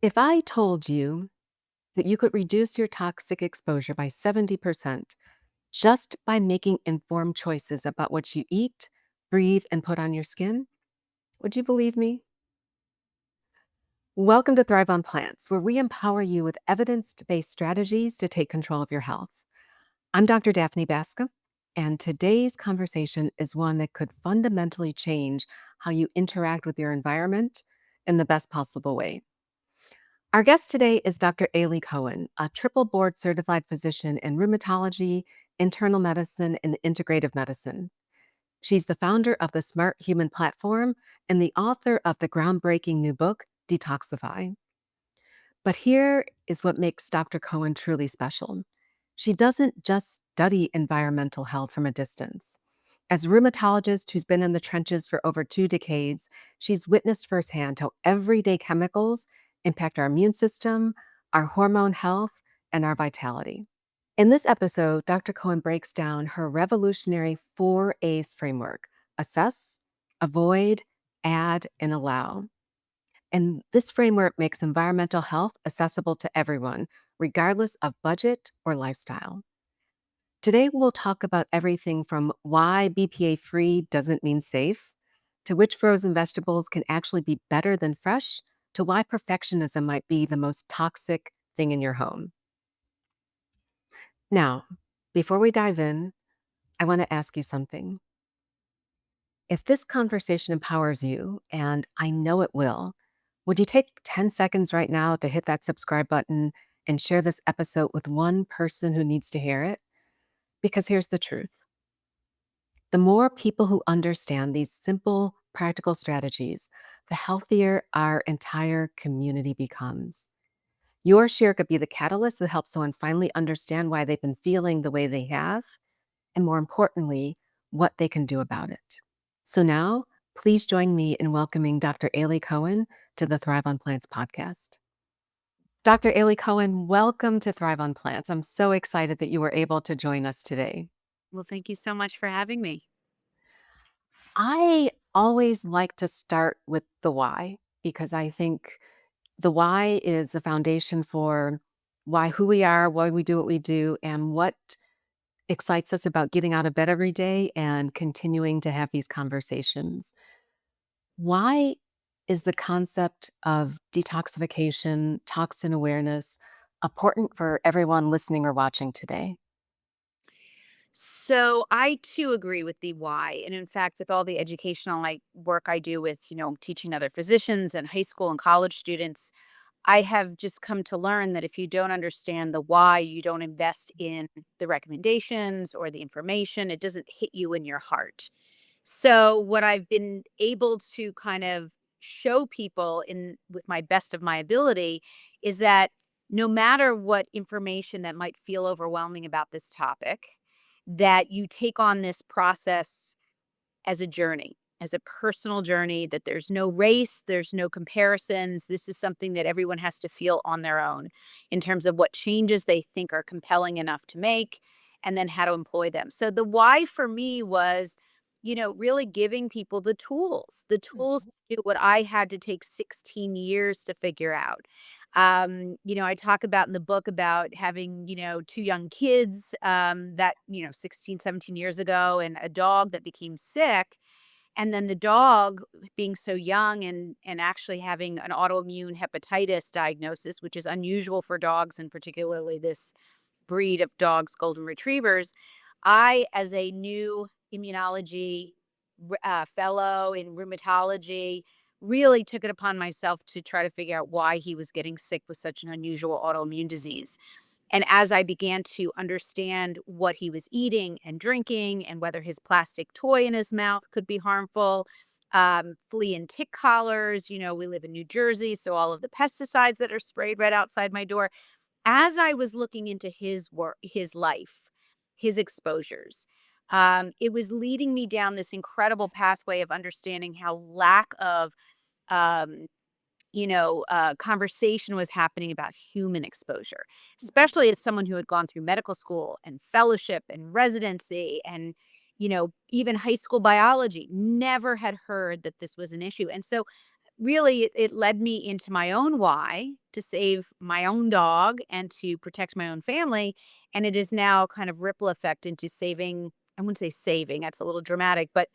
If I told you that you could reduce your toxic exposure by 70% just by making informed choices about what you eat, breathe, and put on your skin, would you believe me? Welcome to Thrive on Plants, where we empower you with evidence based strategies to take control of your health. I'm Dr. Daphne Bascom, and today's conversation is one that could fundamentally change how you interact with your environment in the best possible way. Our guest today is Dr. Aly Cohen, a triple board certified physician in rheumatology, internal medicine, and integrative medicine. She's the founder of the Smart Human platform and the author of the groundbreaking new book, Detoxify. But here is what makes Dr. Cohen truly special. She doesn't just study environmental health from a distance. As a rheumatologist who's been in the trenches for over 2 decades, she's witnessed firsthand how everyday chemicals impact our immune system, our hormone health, and our vitality. In this episode, Dr. Cohen breaks down her revolutionary 4 A's framework: assess, avoid, add, and allow. And this framework makes environmental health accessible to everyone, regardless of budget or lifestyle. Today, we'll talk about everything from why BPA free doesn't mean safe, to which frozen vegetables can actually be better than fresh, to why perfectionism might be the most toxic thing in your home. Now, before we dive in, I want to ask you something. If this conversation empowers you, and I know it will, would you take 10 seconds right now to hit that subscribe button and share this episode with one person who needs to hear it? Because here's the truth: the more people who understand these simple, practical strategies, the healthier our entire community becomes. Your share could be the catalyst that helps someone finally understand why they've been feeling the way they have, and more importantly, what they can do about it. So now, please join me in welcoming Dr. Aly Cohen to the Thrive on Plants podcast. Dr. Aly Cohen, welcome to Thrive on Plants. I'm so excited that you were able to join us today. Well, thank you so much for having me. I always like to start with the why because I think the why is the foundation for why who we are, why we do what we do, and what excites us about getting out of bed every day and continuing to have these conversations. Why is the concept of detoxification, toxin awareness important for everyone listening or watching today? So I too agree with the why. And in fact, with all the educational work I do with, teaching other physicians and high school and college students, I have just come to learn that if you don't understand the why, you don't invest in the recommendations or the information, it doesn't hit you in your heart. So what I've been able to kind of show people in with my best of my ability is that no matter what information that might feel overwhelming about this topic, that you take on this process as a journey, as a personal journey, that there's no race, there's no comparisons. This is something that everyone has to feel on their own in terms of what changes they think are compelling enough to make and then how to employ them. So the why for me was, really giving people the tools Mhm. to do what I had to take 16 years to figure out. I talk about in the book about having, two young kids that, 16, 17 years ago and a dog that became sick. And then the dog being so young and actually having an autoimmune hepatitis diagnosis, which is unusual for dogs and particularly this breed of dogs, golden retrievers. I, as a new immunology fellow in rheumatology, really took it upon myself to try to figure out why he was getting sick with such an unusual autoimmune disease. And as I began to understand what he was eating and drinking and whether his plastic toy in his mouth could be harmful, flea and tick collars, we live in New Jersey, so all of the pesticides that are sprayed right outside my door. As I was looking into his work, his life, his exposures, it was leading me down this incredible pathway of understanding how lack of um, conversation was happening about human exposure, especially as someone who had gone through medical school and fellowship and residency and, even high school biology, never had heard that this was an issue. And so really it led me into my own why. to save my own dog and to protect my own family. And it is now kind of ripple effect into saving, I wouldn't say saving, that's a little dramatic, but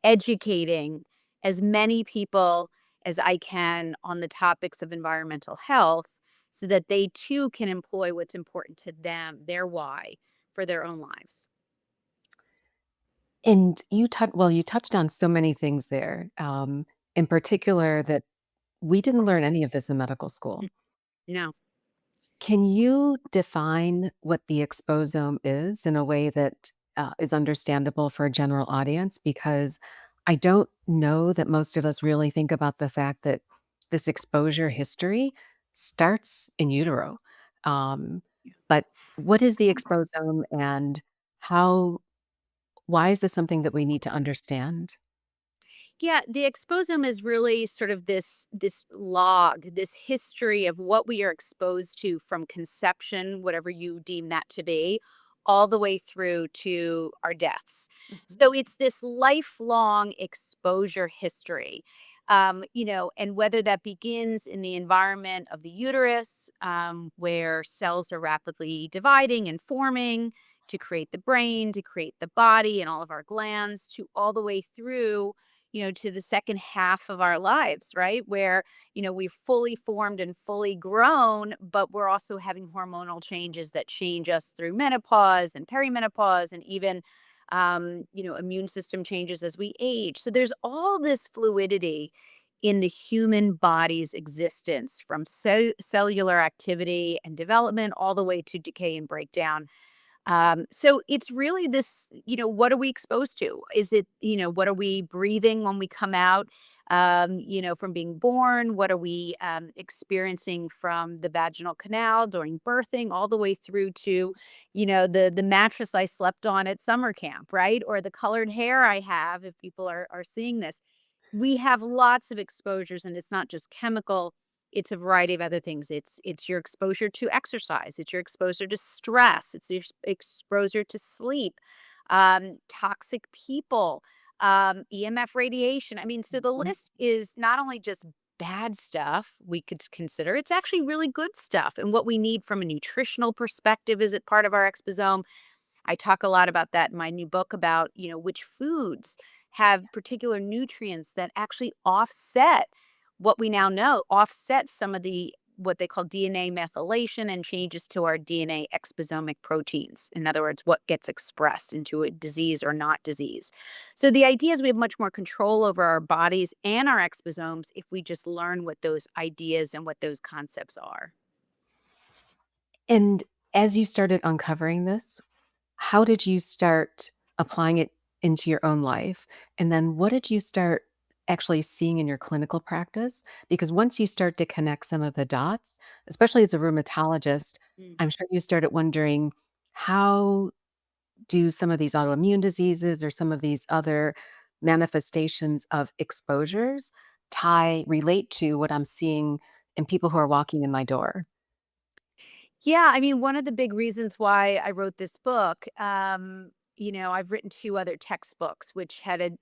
educating as many people as I can on the topics of environmental health so that they too can employ what's important to them, their why for their own lives. And you touched on so many things there, in particular that we didn't learn any of this in medical school. No. Can you define what the exposome is in a way that is understandable for a general audience? Because I don't know that most of us really think about the fact that this exposure history starts in utero. Um, but what is the exposome and how, why is this something that we need to understand? Yeah, the exposome is really sort of this log, this history of what we are exposed to from conception, whatever you deem that to be, all the way through to our deaths. Mhm. So it's this lifelong exposure history. And whether that begins in the environment of the uterus, where cells are rapidly dividing and forming to create the brain, to create the body and all of our glands, to all the way through to the second half of our lives, right? Where, we've fully formed and fully grown, but we're also having hormonal changes that change us through menopause and perimenopause and even, immune system changes as we age. So there's all this fluidity in the human body's existence from cellular activity and development all the way to decay and breakdown. So it's really this, what are we exposed to? Is it, what are we breathing when we come out, from being born? What are we experiencing from the vaginal canal during birthing, all the way through to, the mattress I slept on at summer camp, right? Or the colored hair I have, if people are seeing this. We have lots of exposures, and it's not just chemical, it's a variety of other things. It's your exposure to exercise, it's your exposure to stress, it's your exposure to sleep, toxic people, EMF radiation. I mean, so the Mhm. list is not only just bad stuff we could consider, it's actually really good stuff. And what we need from a nutritional perspective is it part of our exposome. I talk a lot about that in my new book about, which foods have particular nutrients that actually offset what we now know, offset some of the what they call DNA methylation and changes to our DNA exposomic proteins. In other words, what gets expressed into a disease or not disease. So the idea is we have much more control over our bodies and our exposomes if we just learn what those ideas and what those concepts are. And as you started uncovering this, how did you start applying it into your own life? And then what did you start actually seeing in your clinical practice? Because once you start to connect some of the dots, especially as a rheumatologist, I'm sure you started wondering, how do some of these autoimmune diseases or some of these other manifestations of exposures relate to what I'm seeing in people who are walking in my door? Yeah, I mean, one of the big reasons why I wrote this book, I've written two other textbooks, which had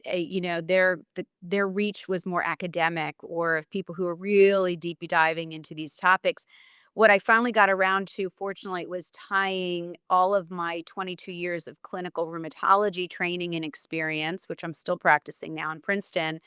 their reach was more academic or people who are really deep diving into these topics. What I finally got around to, fortunately, was tying all of my 22 years of clinical rheumatology training and experience, which I'm still practicing now in Princeton,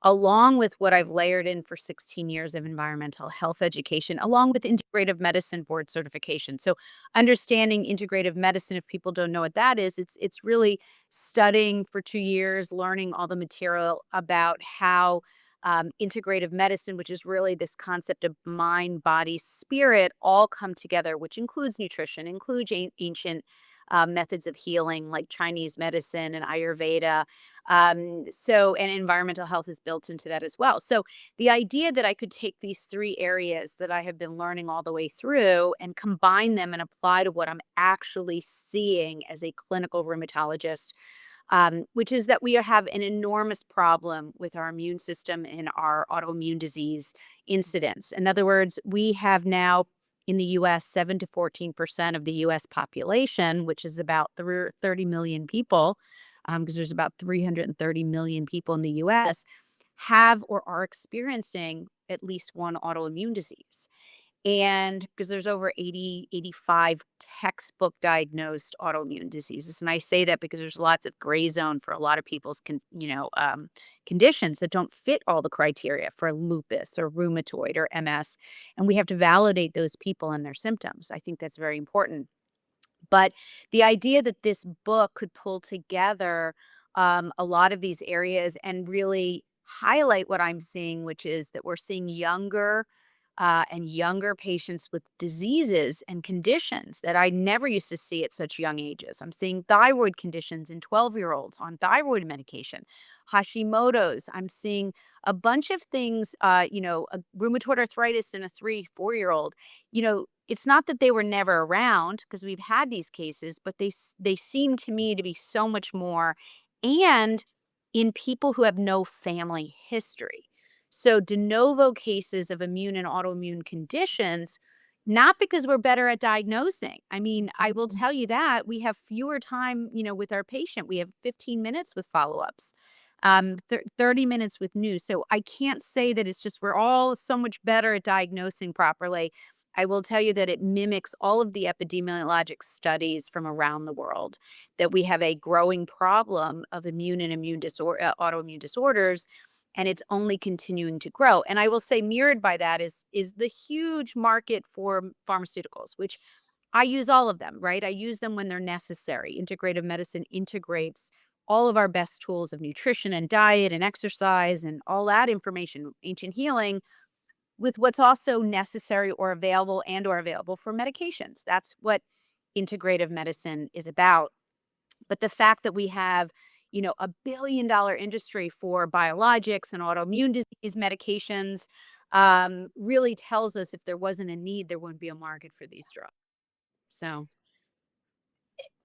along with what I've layered in for 16 years of environmental health education, along with integrative medicine board certification. So understanding integrative medicine, if people don't know what that is, it's really studying for 2 years, learning all the material about how integrative medicine, which is really this concept of mind, body, spirit, all come together, which includes nutrition, includes ancient methods of healing like Chinese medicine and Ayurveda, and environmental health is built into that as well. So the idea that I could take these three areas that I have been learning all the way through and combine them and apply to what I'm actually seeing as a clinical rheumatologist, which is that we have an enormous problem with our immune system and our autoimmune disease incidence. In other words, we have now in the US, 7 to 14% of the US population, which is about 30 million people, because there's about 330 million people in the US, have or are experiencing at least one autoimmune disease. And because there's over 80, 85 textbook diagnosed autoimmune diseases. And I say that because there's lots of gray zone for a lot of people's conditions that don't fit all the criteria for lupus or rheumatoid or MS. And we have to validate those people and their symptoms. I think that's very important. But the idea that this book could pull together a lot of these areas and really highlight what I'm seeing, which is that we're seeing younger and younger patients with diseases and conditions that I never used to see at such young ages. I'm seeing thyroid conditions in 12-year-olds on thyroid medication, Hashimoto's. I'm seeing a bunch of things, a rheumatoid arthritis in a 3, 4-year-old. It's not that they were never around because we've had these cases, but they seem to me to be so much more, and in people who have no family history. So de novo cases of immune and autoimmune conditions, not because we're better at diagnosing. I mean, I will tell you that we have fewer time, with our patient. We have 15 minutes with follow-ups, 30 minutes with news. So I can't say that it's just we're all so much better at diagnosing properly. I will tell you that it mimics all of the epidemiologic studies from around the world, that we have a growing problem of immune and autoimmune disorders, and it's only continuing to grow. And I will say mirrored by that is the huge market for pharmaceuticals, which I use all of them, right? I use them when they're necessary. Integrative medicine integrates all of our best tools of nutrition and diet and exercise and all that information, ancient healing, with what's also necessary or available for medications. That's what integrative medicine is about. But the fact that we have, a $1 billion industry for biologics and autoimmune disease medications really tells us if there wasn't a need, there wouldn't be a market for these drugs. So,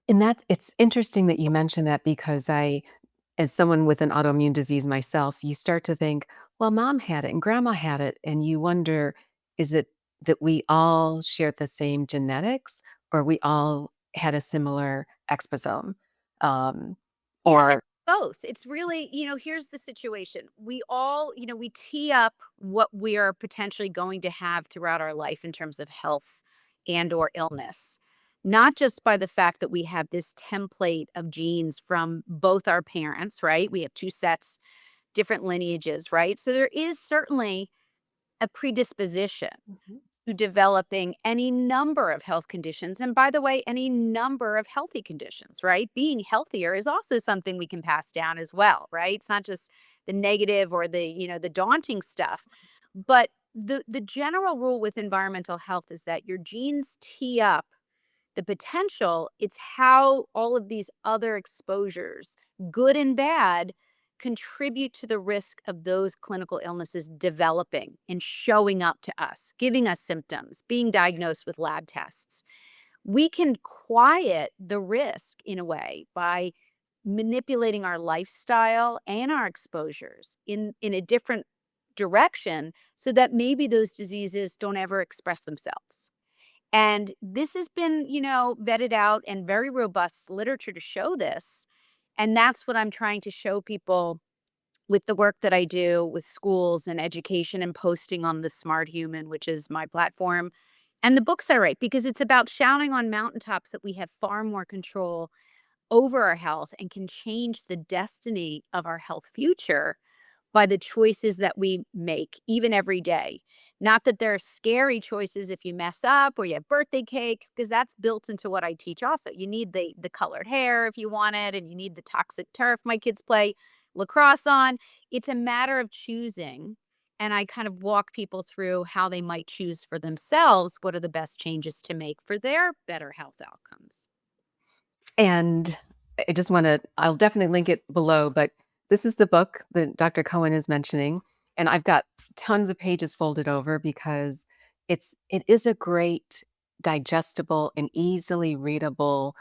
And it's interesting that you mentioned that because as someone with an autoimmune disease myself, you start to think, well, mom had it and grandma had it. And you wonder, is it that we all shared the same genetics or we all had a similar exposome? Um, yeah, and or both. It's really, here's the situation. We all, we tee up what we are potentially going to have throughout our life in terms of health and or illness. Not just by the fact that we have this template of genes from both our parents, right? We have two sets, different lineages, right? So there is certainly a predisposition Mhm. to developing any number of health conditions. And by the way, any number of healthy conditions, right? Being healthier is also something we can pass down as well, right? It's not just the negative or the daunting stuff. But the general rule with environmental health is that your genes tee up the potential. It's how all of these other exposures, good and bad, contribute to the risk of those clinical illnesses developing and showing up to us, giving us symptoms, being diagnosed with lab tests. We can quiet the risk in a way by manipulating our lifestyle and our exposures in a different direction so that maybe those diseases don't ever express themselves. And this has been, vetted out and very robust literature to show this. And that's what I'm trying to show people with the work that I do with schools and education and posting on the Smart Human, which is my platform, and the books I write, because it's about shouting on mountaintops that we have far more control over our health and can change the destiny of our health future by the choices that we make, even every day. Not that there are scary choices if you mess up or you have birthday cake, because that's built into what I teach also. You need the colored hair if you want it, and you need the toxic turf my kids play lacrosse on. It's a matter of choosing. And I kind of walk people through how they might choose for themselves what are the best changes to make for their better health outcomes. And I just want to, I'll definitely link it below, but this is the book that Dr. Cohen is mentioning. And I've got tons of pages folded over because it is a great digestible and easily readable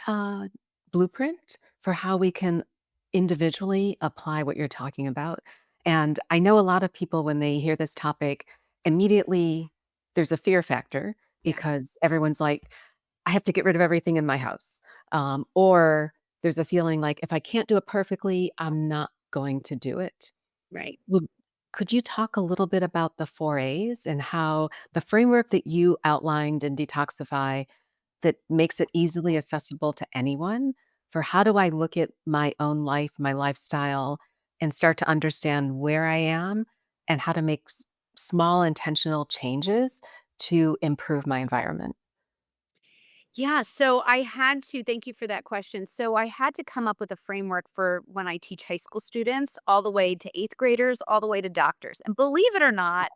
uh, blueprint for how we can individually apply what you're talking about. And I know a lot of people, when they hear this topic, immediately there's a fear factor Yeah, because everyone's like, I have to get rid of everything in my house. Or there's a feeling like if I can't do it perfectly, I'm not going to do it. right. Could you talk a little bit about the 4 A's and how the framework that you outlined in Detoxify that makes it easily accessible to anyone for how do I look at my own life, my lifestyle, and start to understand where I am and how to make small intentional changes to improve my environment? Yeah, so I had to thank you for that question. So I had to come up with a framework for when I teach high school students, all the way to eighth graders, all the way to doctors. And believe it or not,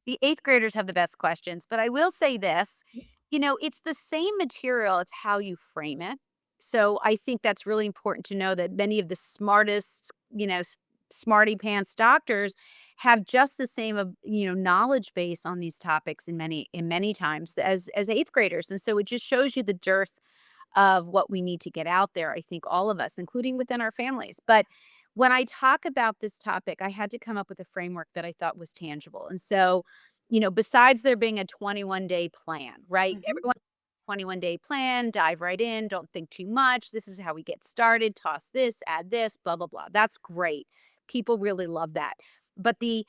the eighth graders have the best questions. But I will say this, it's the same material, it's how you frame it. So I think that's really important to know that many of the smartest, smarty pants doctors have just the same, knowledge base on these topics in many times as eighth graders. And so it just shows you the dearth of what we need to get out there, I think all of us, including within our families. But when I talk about this topic, I had to come up with a framework that I thought was tangible. And so, besides there being a 21-day plan, right? Mhm. Everyone 21-day plan, dive right in, don't think too much. This is how we get started. Toss this, add this, blah blah blah. That's great. People really love that. But the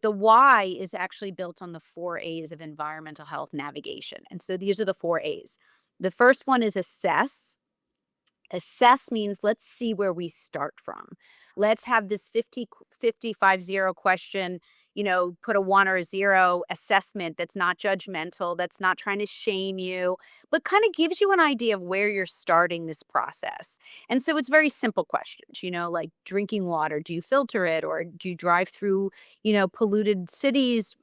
why is actually built on the 4 A's of environmental health navigation. And so these are the 4 A's. The first one is assess. Assess means let's see where we start from. Let's have this 50 50 50 question, put a one or a zero assessment that's not judgmental, that's not trying to shame you, but kind of gives you an idea of where you're starting this process. And so it's very simple questions, like drinking water, do you filter it or do you drive through, polluted cities,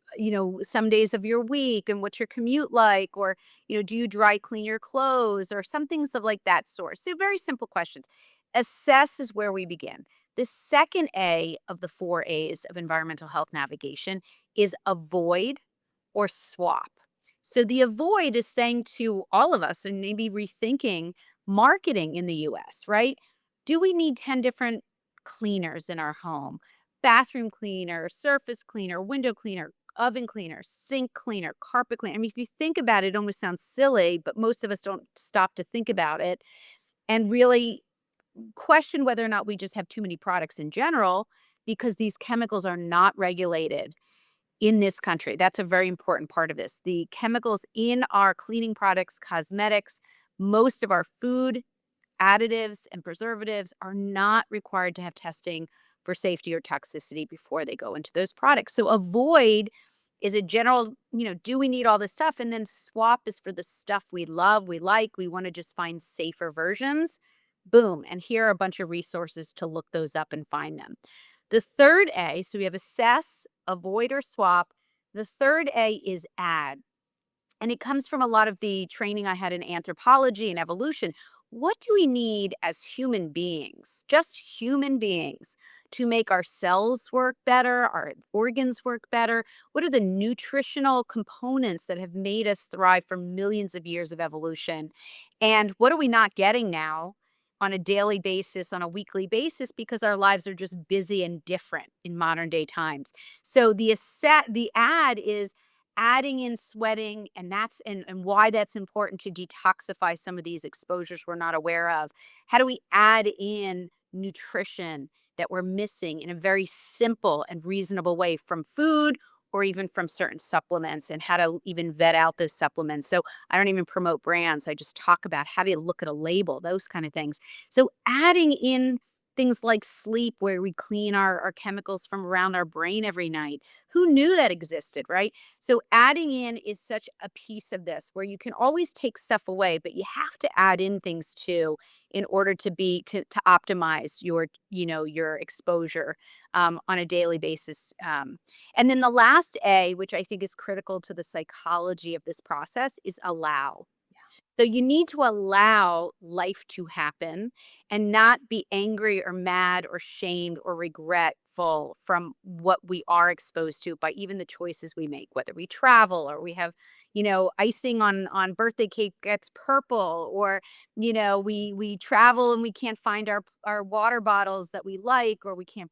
some days of your week and what's your commute like? Or do you dry clean your clothes or some things of like that sort? So very simple questions. Assess is where we begin. The second A of the 4 A's of environmental health navigation is avoid or swap. So the avoid is saying to all of us and maybe rethinking marketing in the US, right? Do we need 10 different cleaners in our home? Bathroom cleaner, surface cleaner, window cleaner, oven cleaner, sink cleaner, carpet cleaner. I mean, if you think about it, it almost sounds silly, but most of us don't stop to think about it and really question whether or not we just have too many products in general because these chemicals are not regulated in this country. That's a very important part of this. The chemicals in our cleaning products, cosmetics, most of our food, additives and preservatives are not required to have testing for safety or toxicity before they go into those products. So avoid is a general, do we need all this stuff? And then swap is for the stuff we love, we like, we want to just find safer versions. Boom. And here are a bunch of resources to look those up and find them. The third A, so we have assess, avoid, or swap. The third A is add. And it comes from a lot of the training I had in anthropology and evolution. What do we need as human beings, just human beings, to make our cells work better, our organs work better? What are the nutritional components that have made us thrive for millions of years of evolution? And what are we not getting now on a daily basis, on a weekly basis, because our lives are just busy and different in modern day times? So the ad is adding in sweating, and and why that's important to detoxify some of these exposures we're not aware of. How do we add in nutrition that we're missing in a very simple and reasonable way from food or even from certain supplements, and how to even vet out those supplements? So I don't even promote brands. I just talk about how do you look at a label, those kind of things. So adding in things like sleep, where we clean our chemicals from around our brain every night. Who knew that existed, right? So adding in is such a piece of this where you can always take stuff away, but you have to add in things too in order to optimize your exposure on a daily basis. And then the last A, which I think is critical to the psychology of this process, is allow. So you need to allow life to happen and not be angry or mad or shamed or regretful from what we are exposed to by even the choices we make, whether we travel or we have, icing on birthday cake gets purple, or, we travel and we can't find our water bottles that we like, or we can't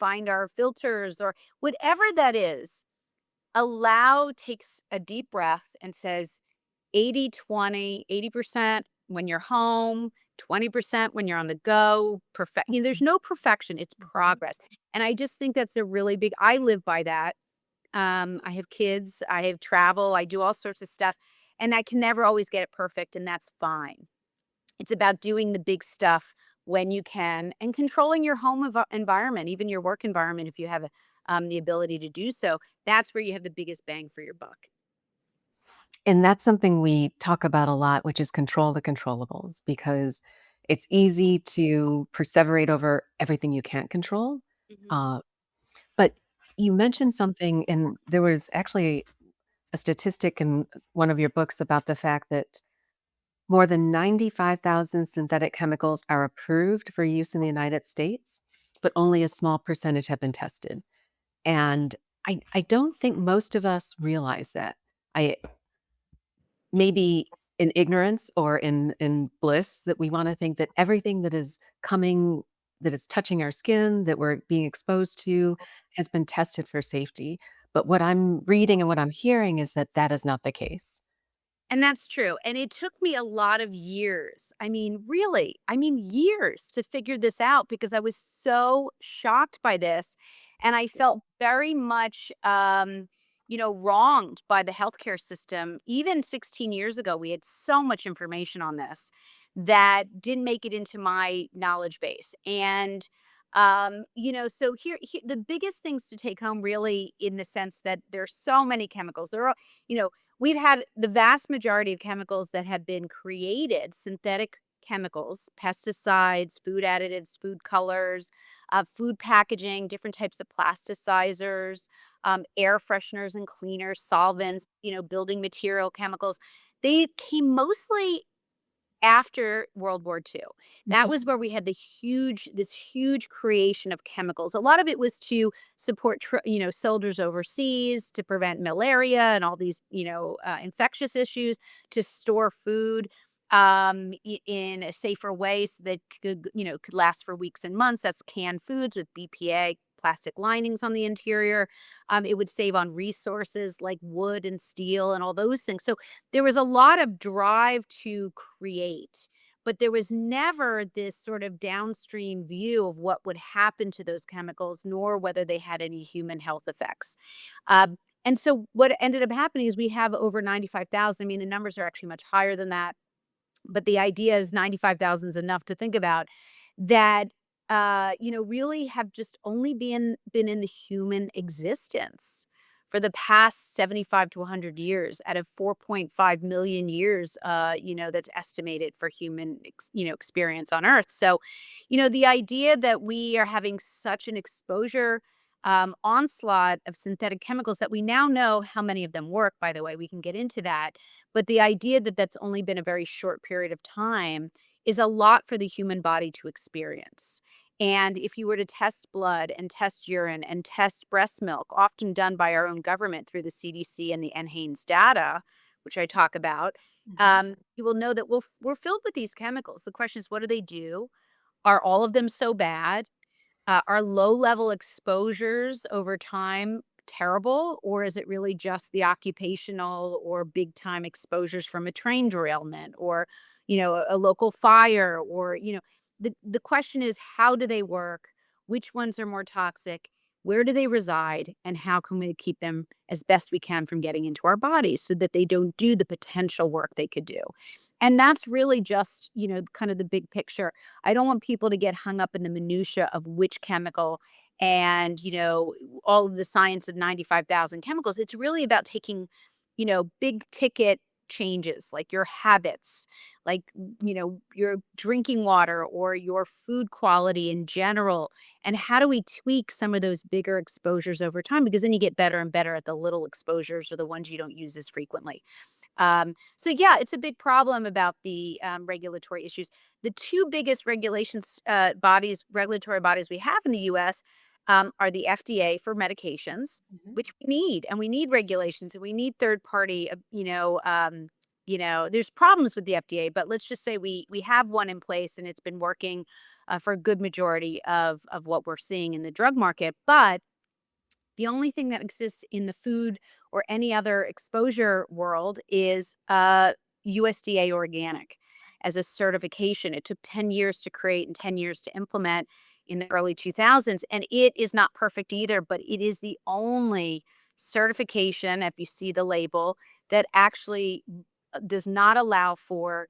find our filters or whatever that is. Allow takes a deep breath and says, 80 20, 80% when you're home, 20% when you're on the go. Perfect. There's no perfection. It's Mhm. progress. And I just think that's a really big, I live by that. I have kids, I have travel, I do all sorts of stuff, and I can never always get it perfect, and that's fine. It's about doing the big stuff when you can and controlling your home environment, even your work environment, if you have the ability to do so. That's where you have the biggest bang for your buck. And that's something we talk about a lot, which is control the controllables, because it's easy to perseverate over everything you can't control. Mhm. Uh, but you mentioned something, and there was actually a statistic in one of your books about the fact that more than 95,000 synthetic chemicals are approved for use in the United States, but only a small percentage have been tested. And I don't think most of us realize that. I maybe in ignorance or in bliss that we wanna think that everything that is coming that is touching our skin, that we're being exposed to, has been tested for safety. But what I'm reading and what I'm hearing is that that is not the case. And that's true, and it took me a lot of years. Really, years to figure this out because I was so shocked by this, and I felt very much, wronged by the healthcare system. Even 16 years ago, we had so much information on this that didn't make it into my knowledge base. And, so the biggest things to take home really in the sense that there's so many chemicals. There are, you know, we've had the vast majority of chemicals that have been created, synthetic chemicals, pesticides, food additives, food colors, food packaging, different types of plasticizers, air fresheners and cleaners, solvents, building material chemicals. They came mostly after World War II. That Mhm. was where we had this huge creation of chemicals. A lot of it was to support, soldiers overseas, to prevent malaria and all these, infectious issues, to store food in a safer way so that could last for weeks and months. That's canned foods with BPA plastic linings on the interior. It would save on resources like wood and steel and all those things. So there was a lot of drive to create, but there was never this sort of downstream view of what would happen to those chemicals, nor whether they had any human health effects. And so what ended up happening is we have over 95,000. The numbers are actually much higher than that, but the idea is 95,000 is enough to think about that, really have just only been in the human existence for the past 75 to 100 years out of 4.5 million years, that's estimated for human, experience on Earth. So, the idea that we are having such an exposure onslaught of synthetic chemicals that we now know how many of them work, by the way, we can get into that, but the idea that that's only been a very short period of time is a lot for the human body to experience. And if you were to test blood and test urine and test breast milk, often done by our own government through the CDC and the NHANES data, which I talk about, Mhm. you will know that we're filled with these chemicals. The question is, what do they do? Are all of them so bad? Are low level exposures over time terrible, or is it really just the occupational or big time exposures from a train derailment or, a local fire or, the question is how do they work? Which ones are more toxic? Where do they reside? And how can we keep them as best we can from getting into our bodies so that they don't do the potential work they could do? And that's really just, kind of the big picture. I don't want people to get hung up in the minutia of which chemical and, all of the science of 95,000 chemicals. It's really about taking, big ticket changes like your habits, like, your drinking water or your food quality in general. And how do we tweak some of those bigger exposures over time? Because then you get better and better at the little exposures or the ones you don't use as frequently. So yeah, it's a big problem about the regulatory issues. The two biggest regulatory bodies we have in the U.S. Are the FDA for medications, Mhm. which we need, and we need regulations, and we need third party. There's problems with the FDA, but let's just say we have one in place, and it's been working for a good majority of what we're seeing in the drug market. But the only thing that exists in the food or any other exposure world is USDA organic. as a certification. It took 10 years to create and 10 years to implement in the early 2000s. And it is not perfect either, but it is the only certification, if you see the label, that actually does not allow for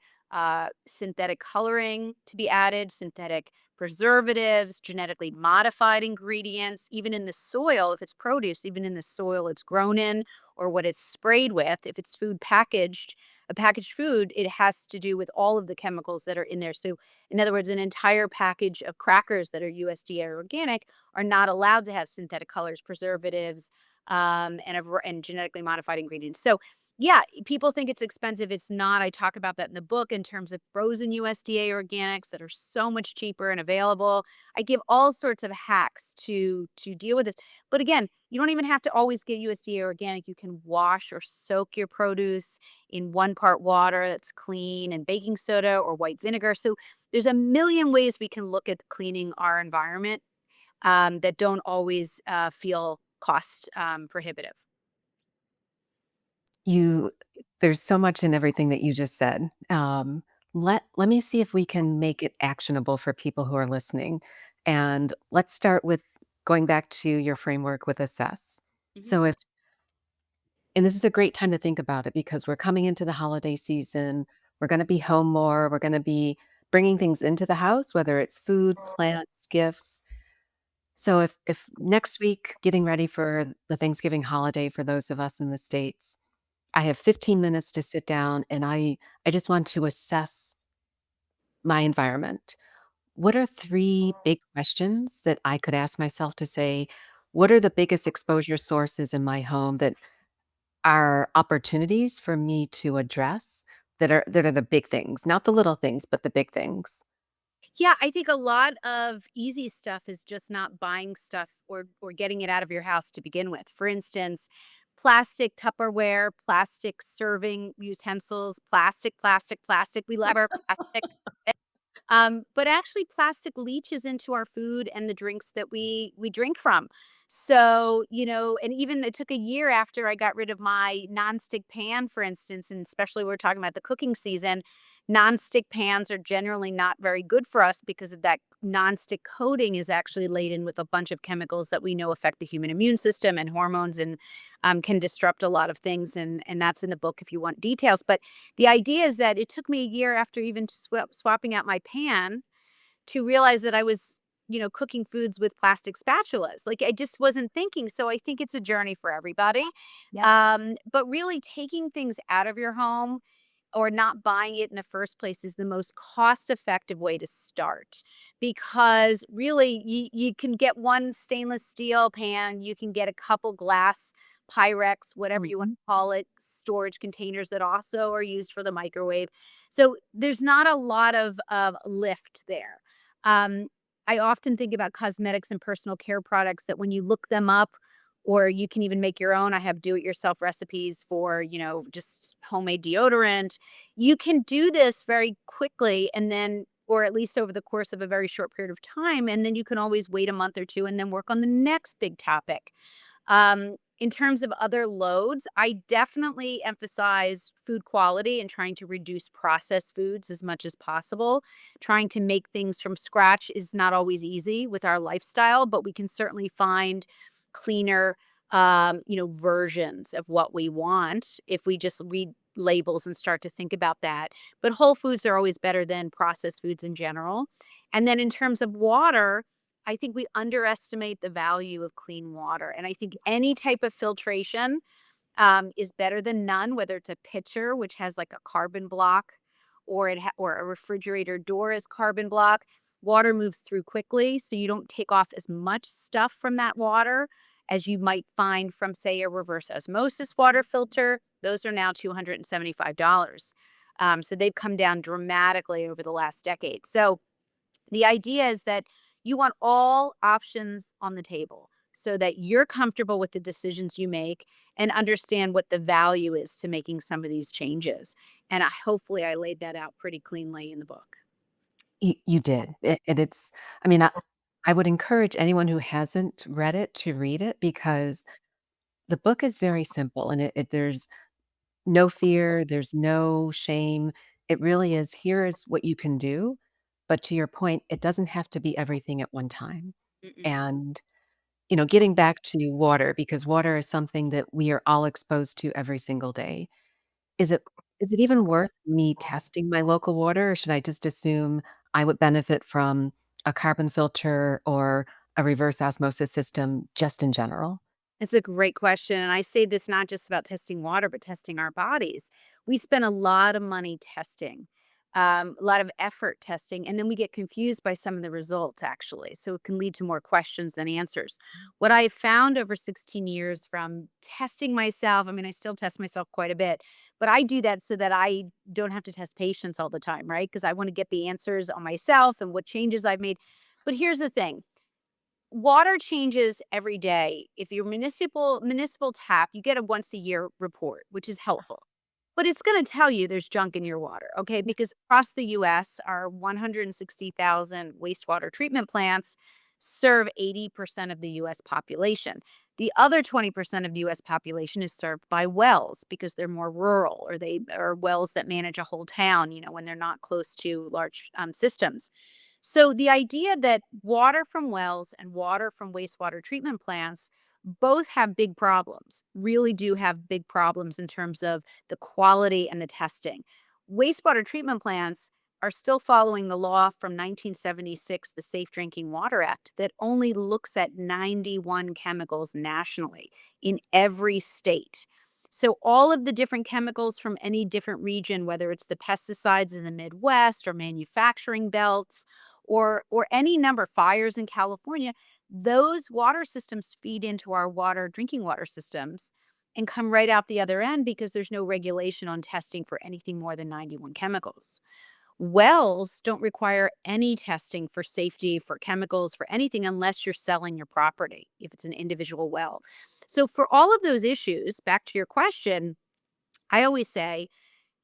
synthetic coloring to be added, synthetic preservatives, genetically modified ingredients, even in the soil, if it's produce, even in the soil it's grown in or what it's sprayed with. If it's food packaged, a packaged food, it has to do with all of the chemicals that are in there. So, in other words, an entire package of crackers that are USDA or organic are not allowed to have synthetic colors, preservatives, and genetically modified ingredients. So, yeah, people think it's expensive. It's not. I talk about that in the book in terms of frozen USDA organics that are so much cheaper and available. I give all sorts of hacks to deal with this. But again, you don't even have to always get USDA organic. You can wash or soak your produce in 1 part water that's clean and baking soda or white vinegar. So there's a million ways we can look at cleaning our environment that don't always feel cost prohibitive. You There's so much in everything that you just said. Let me see if we can make it actionable for people who are listening. And let's start with going back to your framework with assess. Mhm. So if and this is a great time to think about it because we're coming into the holiday season. We're going to be home more. We're going to be bringing things into the house, whether it's food, plants, gifts. So if next week, getting ready for the Thanksgiving holiday for those of us in the States, I have 15 minutes to sit down and I just want to assess my environment. What are 3 big questions that I could ask myself to say, what are the biggest exposure sources in my home that are opportunities for me to address that are the big things, not the little things, but the big things? Yeah, I think a lot of easy stuff is just not buying stuff or getting it out of your house to begin with. For instance, plastic Tupperware, plastic serving utensils, plastic. We love our plastic. But actually plastic leaches into our food and the drinks that we drink from. So, and even it took a year after I got rid of my nonstick pan, for instance, and especially we're talking about the cooking season. Nonstick pans are generally not very good for us because of that nonstick coating is actually laden with a bunch of chemicals that we know affect the human immune system and hormones and can disrupt a lot of things. And that's in the book if you want details. But the idea is that it took me a year after even swapping out my pan to realize that I was, cooking foods with plastic spatulas. Like I just wasn't thinking. So I think it's a journey for everybody. Yep. But really taking things out of your home or not buying it in the first place is the most cost effective way to start because really you can get one stainless steel pan, you can get a couple glass Pyrex, whatever you want Mhm. to call it, storage containers that also are used for the microwave. So there's not a lot of lift there. Um, I often think about cosmetics and personal care products that when you look them up, or you can even make your own. I have do it yourself recipes for, just homemade deodorant. You can do this very quickly and then, or at least over the course of a very short period of time. And then you can always wait a month or two and then work on the next big topic. In terms of other loads, I definitely emphasize food quality and trying to reduce processed foods as much as possible. Trying to make things from scratch is not always easy with our lifestyle, but we can certainly find cleaner, versions of what we want if we just read labels and start to think about that. But whole foods are always better than processed foods in general. And then in terms of water, I think we underestimate the value of clean water. And I think any type of filtration is better than none, whether it's a pitcher, which has like a carbon block, or a refrigerator door is carbon block. Water moves through quickly, so you don't take off as much stuff from that water as you might find from, say, a reverse osmosis water filter. Those are now $275. So they've come down dramatically over the last decade. So the idea is that you want all options on the table so that you're comfortable with the decisions you make and understand what the value is to making some of these changes. And hopefully I laid that out pretty cleanly in the book. You did. And it's I mean, I would encourage anyone who hasn't read it to read it because the book is very simple and there's no fear, there's no shame. It really is, here's what you can do, but to your point, it doesn't have to be everything at one time. Mm-mm. And, getting back to water, because water is something that we are all exposed to every single day. Is it is it even worth me testing my local water, or should I just assume I would benefit from a carbon filter or a reverse osmosis system just in general? It's a great question. And I say this not just about testing water, but testing our bodies. We spend a lot of money testing, a lot of effort testing, and then we get confused by some of the results, actually. So it can lead to more questions than answers. What I found over 16 years from testing myself, I mean, I still test myself quite a bit, but I do that so that I don't have to test patients all the time, right? Because I want to get the answers on myself and what changes I've made. But here's the thing. Water changes every day. If your municipal tap, you get a once a year report, which is helpful. But it's going to tell you there's junk in your water, okay? Because across the US, our 160,000 wastewater treatment plants serve 80% of the US population. The other 20% of the US population is served by wells because they're more rural, or they are wells that manage a whole town, when they're not close to large systems. So the idea that water from wells and water from wastewater treatment plants both have big problems, really do have big problems in terms of the quality and the testing. Wastewater treatment plants are still following the law from 1976, the Safe Drinking Water Act, that only looks at 91 chemicals nationally in every state. So, all of the different chemicals from any different region, whether it's the pesticides in the Midwest or manufacturing belts, or any number fires in California, those water systems feed into our water drinking water systems and come right out the other end because there's no regulation on testing for anything more than 91 chemicals. Wells don't require any testing for safety, for chemicals, for anything unless you're selling your property, if it's an individual well. So, for all of those issues, back to your question, I always say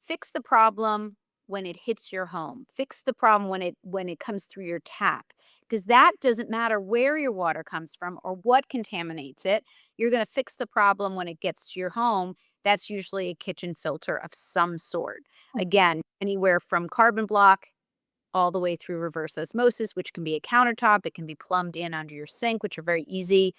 fix the problem when it hits your home. Fix the problem when it comes through your tap, because that doesn't matter where your water comes from or what contaminates it. You're going to fix the problem when it gets to your home. That's usually a kitchen filter of some sort. Again, anywhere from carbon block all the way through reverse osmosis, which can be a countertop. It can be plumbed in under your sink, which are very easy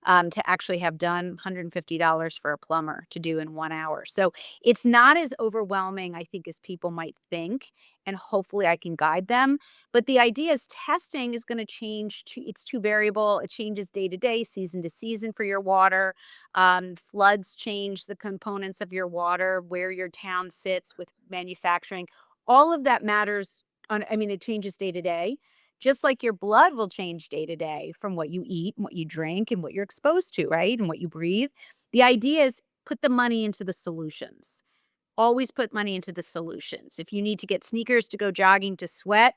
to actually have done. $150 for a plumber to do in 1 hour. So it's not as overwhelming, I think, as people might think. And hopefully I can guide them. But the idea is testing is going to change. It's too variable. It changes day to day, season to season for your water. Floods change the components of your water, where your town sits with manufacturing. All of that matters I mean, it changes day to day, just like your blood will change day to day from what you eat and what you drink and what you're exposed to, right? And what you breathe. The idea is put the money into the solutions. Always put money into the solutions. If you need to get sneakers to go jogging to sweat,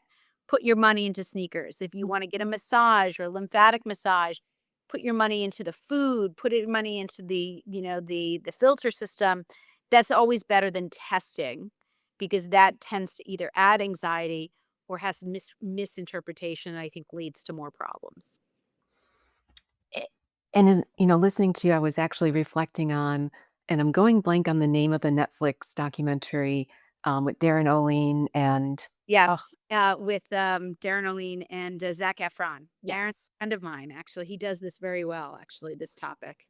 put your money into sneakers. If you want to get a massage or lymphatic massage, put your money into the food, put your money into the filter system. That's always better than testing, because that tends to either add anxiety or has misinterpretation, and I think leads to more problems. A and listening to you, I was actually reflecting on, and I'm going blank on the name of the Netflix documentary, with Darren Olene and oh, Yes, with, Darren O'Lean and, Zac Efron. Darren's yes. a friend of mine, actually. He does this very well, actually, this topic.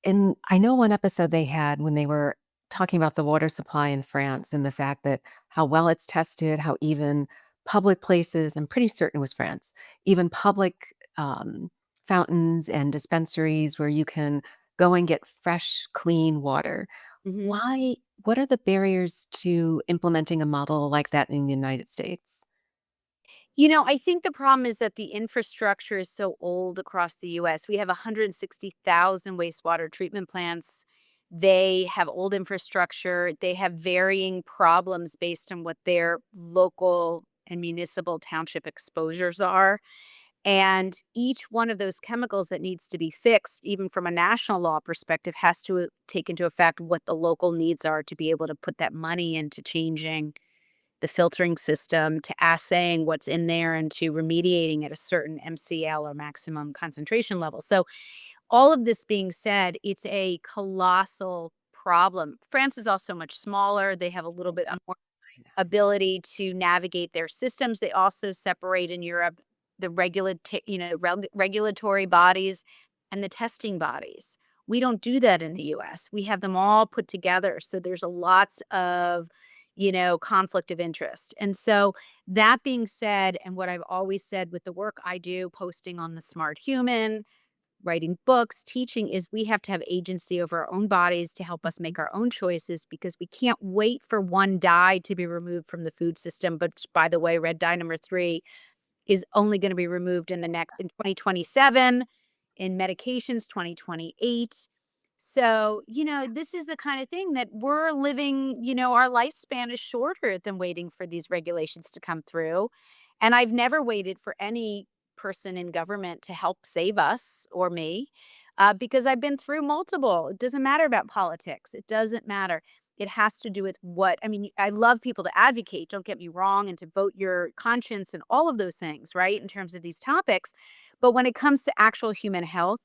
And I know one episode they had when they were talking about the water supply in France and the fact that how well it's tested, how even public places, I'm pretty certain it was France, even public fountains and dispensaries where you can go and get fresh, clean water. Mhm. Why? What are the barriers to implementing a model like that in the United States? I think the problem is that the infrastructure is so old across the US. We have 160,000 wastewater treatment plants. They have old infrastructure. They have varying problems based on what their local and municipal township exposures are. And each one of those chemicals that needs to be fixed, even from a national law perspective, has to take into effect what the local needs are to be able to put that money into changing the filtering system, to assaying what's in there, and to remediating at a certain MCL or maximum concentration level. So, all of this being said, it's a colossal problem. France is also much smaller. They have a little bit more. ability to navigate their systems. They also separate in Europe the regulatory bodies and the testing bodies. We don't do that in the US. We have them all put together. So there's a lots of, conflict of interest. And so that being said, and what I've always said with the work I do, posting on the Smart Human, writing books, teaching, is we have to have agency over our own bodies to help us make our own choices because we can't wait for one dye to be removed from the food system. But by the way, red dye number 3 is only going to be removed in 2027, in medications 2028. So, this is the kind of thing that we're living, our lifespan is shorter than waiting for these regulations to come through. And I've never waited for any person in government to help save us or me, because I've been through multiple. It doesn't matter about politics. It doesn't matter. It has to do with what I mean, I love people to advocate, don't get me wrong, and to vote your conscience and all of those things, right, in terms of these topics. But when it comes to actual human health,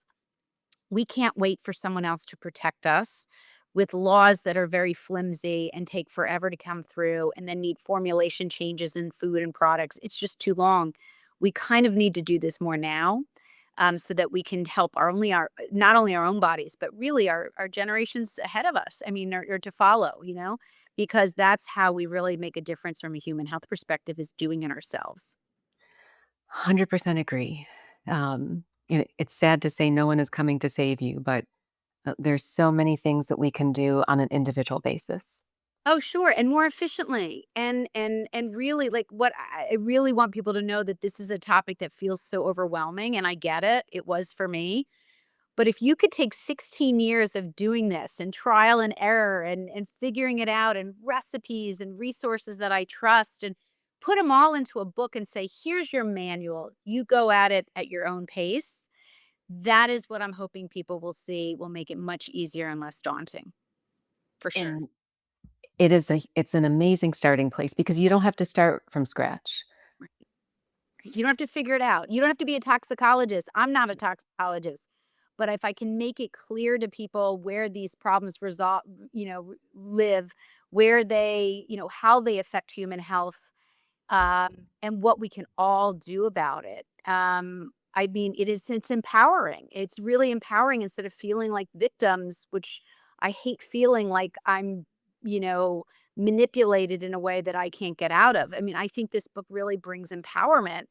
we can't wait for someone else to protect us with laws that are very flimsy and take forever to come through and then need formulation changes in food and products. It's just too long. We kind of need to do this more now, so that we can help our not only our own bodies, but really our generations ahead of us. I mean, or to follow, because that's how we really make a difference from a human health perspective is doing it ourselves. 100% agree. It's sad to say no one is coming to save you, but there's so many things that we can do on an individual basis. Oh, sure, and more efficiently, and really, like, what I really want people to know that this is a topic that feels so overwhelming, and I get it. It was for me. But if you could take 16 years of doing this and trial and error and figuring it out and recipes and resources that I trust and put them all into a book and say, here's your manual. You go at your own pace. That is what I'm hoping people will see will make it much easier and less daunting, for sure. And it's an amazing starting place because you don't have to start from scratch. Right. You don't have to figure it out. You don't have to be a toxicologist. I'm not a toxicologist. But if I can make it clear to people where these problems live, where they, how they affect human health, and what we can all do about it. I mean, it's empowering. It's really empowering instead of feeling like victims, which I hate feeling like I'm, you know, manipulated in a way that I can't get out of. I mean, I think this book really brings empowerment.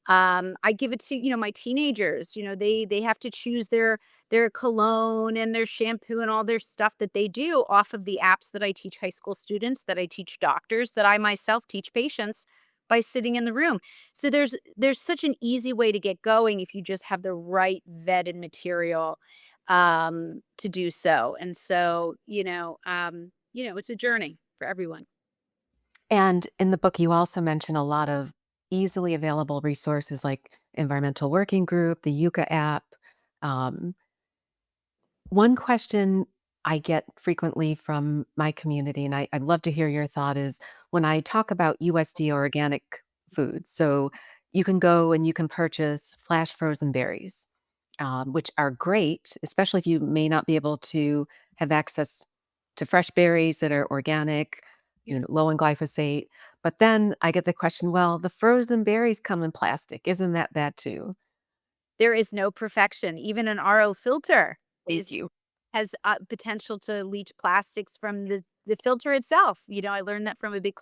I give it to, my teenagers, they have to choose their cologne and their shampoo and all their stuff that they do off of the apps that I teach high school students, that I teach doctors, that I myself teach patients by sitting in the room. So there's such an easy way to get going if you just have the right vetted material to do so. And so, it's a journey for everyone. And in the book, you also mention a lot of easily available resources like Environmental Working Group, the Yucca app. Um, One question I get frequently from my community, and I'd love to hear your thought, is when I talk about USD organic foods. So you can go and you can purchase flash frozen berries, which are great, especially if you may not be able to have access to fresh berries that are organic, low in glyphosate. But then I get the question, well, the frozen berries come in plastic. Isn't that bad too? There is no perfection. Even an RO filter Thank is you. has, potential to leach plastics from the filter itself. I learned that from a big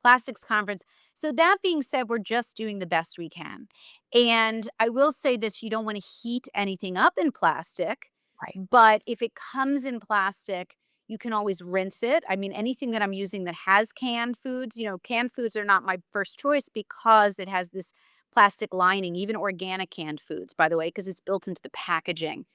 plastics conference. So that being said, we're just doing the best we can. And I will say this, you don't wanna heat anything up in plastic, Right. but if it comes in plastic, you can always rinse it. I mean, anything that I'm using that has canned foods, canned foods are not my first choice because it has this plastic lining, even organic canned foods, by the way, because it's built into the packaging.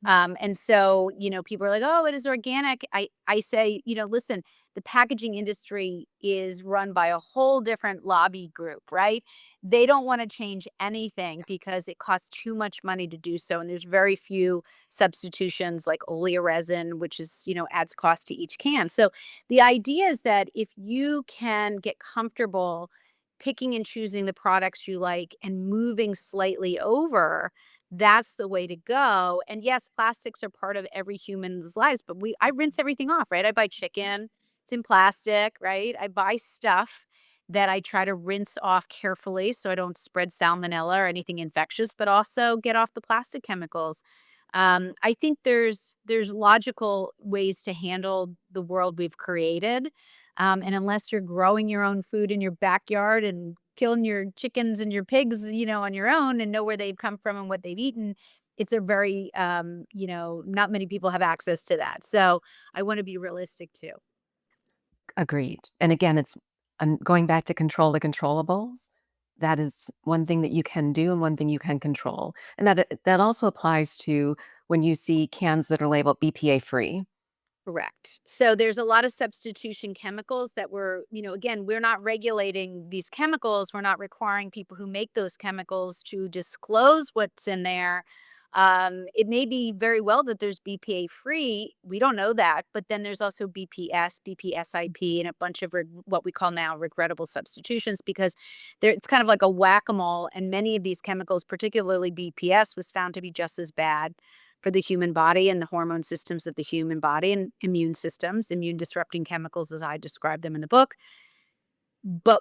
And so, people are like, "Oh, it is organic." I say, listen, the packaging industry is run by a whole different lobby group, right? They don't want to change anything because it costs too much money to do so, and there's very few substitutions like oleoresin, which is, adds cost to each can. So the idea is that if you can get comfortable picking and choosing the products you like and moving slightly over, that's the way to go. And yes, plastics are part of every human's lives, but I rinse everything off, right? I buy chicken, It's in plastic, right? I buy stuff that I try to rinse off carefully so I don't spread salmonella or anything infectious, but also get off the plastic chemicals. I think there's logical ways to handle the world we've created, and unless you're growing your own food in your backyard and killing your chickens and your pigs, on your own and know where they've come from and what they've eaten, it's a very, not many people have access to that. So I want to be realistic too. Agreed. And again, it's going back to control the controllables. That is one thing that you can do and one thing you can control. And that also applies to when you see cans that are labeled BPA free. Correct. So there's a lot of substitution chemicals that again, we're not regulating these chemicals. We're not requiring people who make those chemicals to disclose what's in there. It may be very well that there's BPA free. We don't know that. But then there's also BPS, BPSIP, and a bunch of what we call now regrettable substitutions because it's kind of like a whack a mole. And many of these chemicals, particularly BPS, was found to be just as bad for the human body and the hormone systems of the human body and immune systems, immune disrupting chemicals as I describe them in the book. But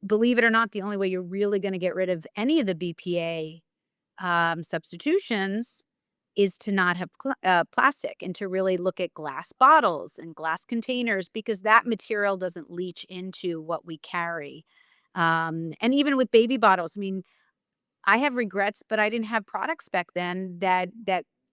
believe it or not, the only way you're really going to get rid of any of the BPA substitutions is to not have plastic and to really look at glass bottles and glass containers because that material doesn't leach into what we carry. And even with baby bottles, I mean, I have regrets, but I didn't have products back then that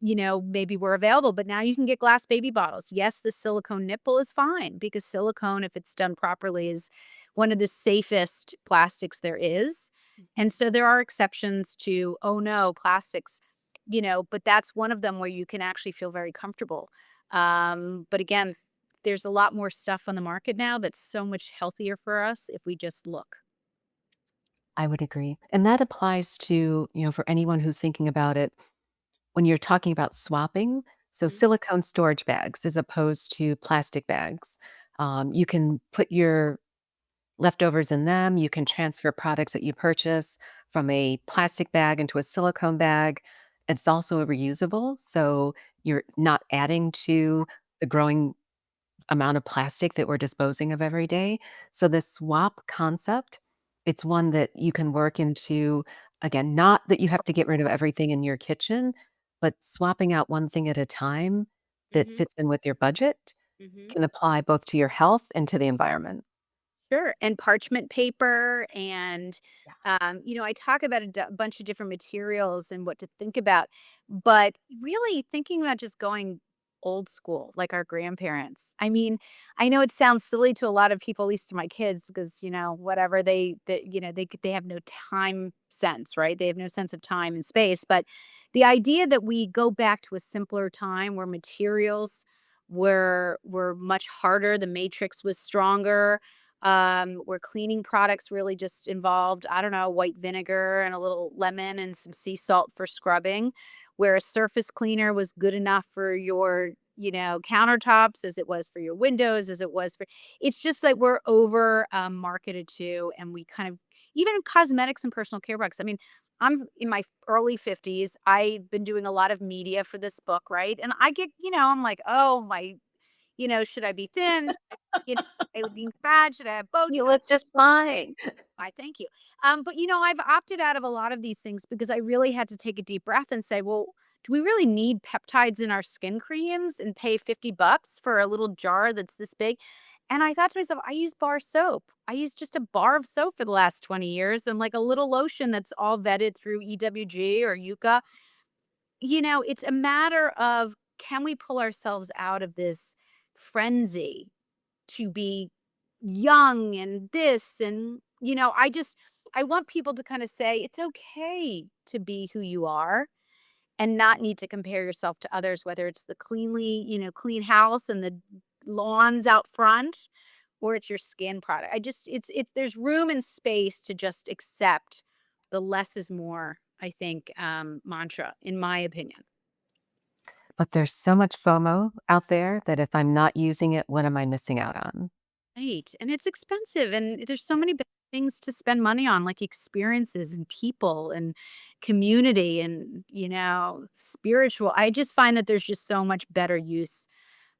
maybe were available, but now you can get glass baby bottles. Yes, the silicone nipple is fine because silicone, if it's done properly, is one of the safest plastics there is. And so there are exceptions to, oh no, plastics, but that's one of them where you can actually feel very comfortable. But again, there's a lot more stuff on the market now that's so much healthier for us if we just look. I would agree. And that applies to, for anyone who's thinking about it when you're talking about swapping. So Mhm. silicone storage bags as opposed to plastic bags. You can put your leftovers in them. You can transfer products that you purchase from a plastic bag into a silicone bag. It's also reusable. So you're not adding to the growing amount of plastic that we're disposing of every day. So this swap concept, it's one that you can work into again, not that you have to get rid of everything in your kitchen, but swapping out one thing at a time that Mhm. fits in with your budget Mhm. can apply both to your health and to the environment. Sure, and parchment paper and, Yes. I talk about a bunch of different materials and what to think about, but really thinking about just going old school like our grandparents. I mean, I know it sounds silly to a lot of people, at least to my kids, because, whatever they have no time sense, right? They have no sense of time and space, but the idea that we go back to a simpler time where materials were much harder, the matrix was stronger, where cleaning products really just involved, I don't know, white vinegar and a little lemon and some sea salt for scrubbing, where a surface cleaner was good enough for your, countertops as it was for your windows, as it was for, it's just like we're over marketed to, and we kind of, even in cosmetics and personal care products. I mean, I'm in my early 50s. I've been doing a lot of media for this book, right? And I get, I'm like, oh my, should I be thin? You know, I looking fat? Should I have You Botox? look just fine. I thank you. But I've opted out of a lot of these things because I really had to take a deep breath and say, well, do we really need peptides in our skin creams and pay $50 for a little jar that's this big? And I thought to myself, I use bar soap. I use just a bar of soap for the last 20 years and like a little lotion that's all vetted through EWG or Yucca. It's a matter of, can we pull ourselves out of this frenzy to be young and this and I want people to kind of say it's okay to be who you are and not need to compare yourself to others, whether it's the clean house and the lawns out front or it's your skin product. I just it's there's room and space to just accept the less is more, I think, mantra, in my opinion. But there's so much FOMO out there that if I'm not using it, what am I missing out on? Right, and it's expensive, and there's so many better things to spend money on, like experiences and people and community and, spiritual. I just find that there's just so much better use.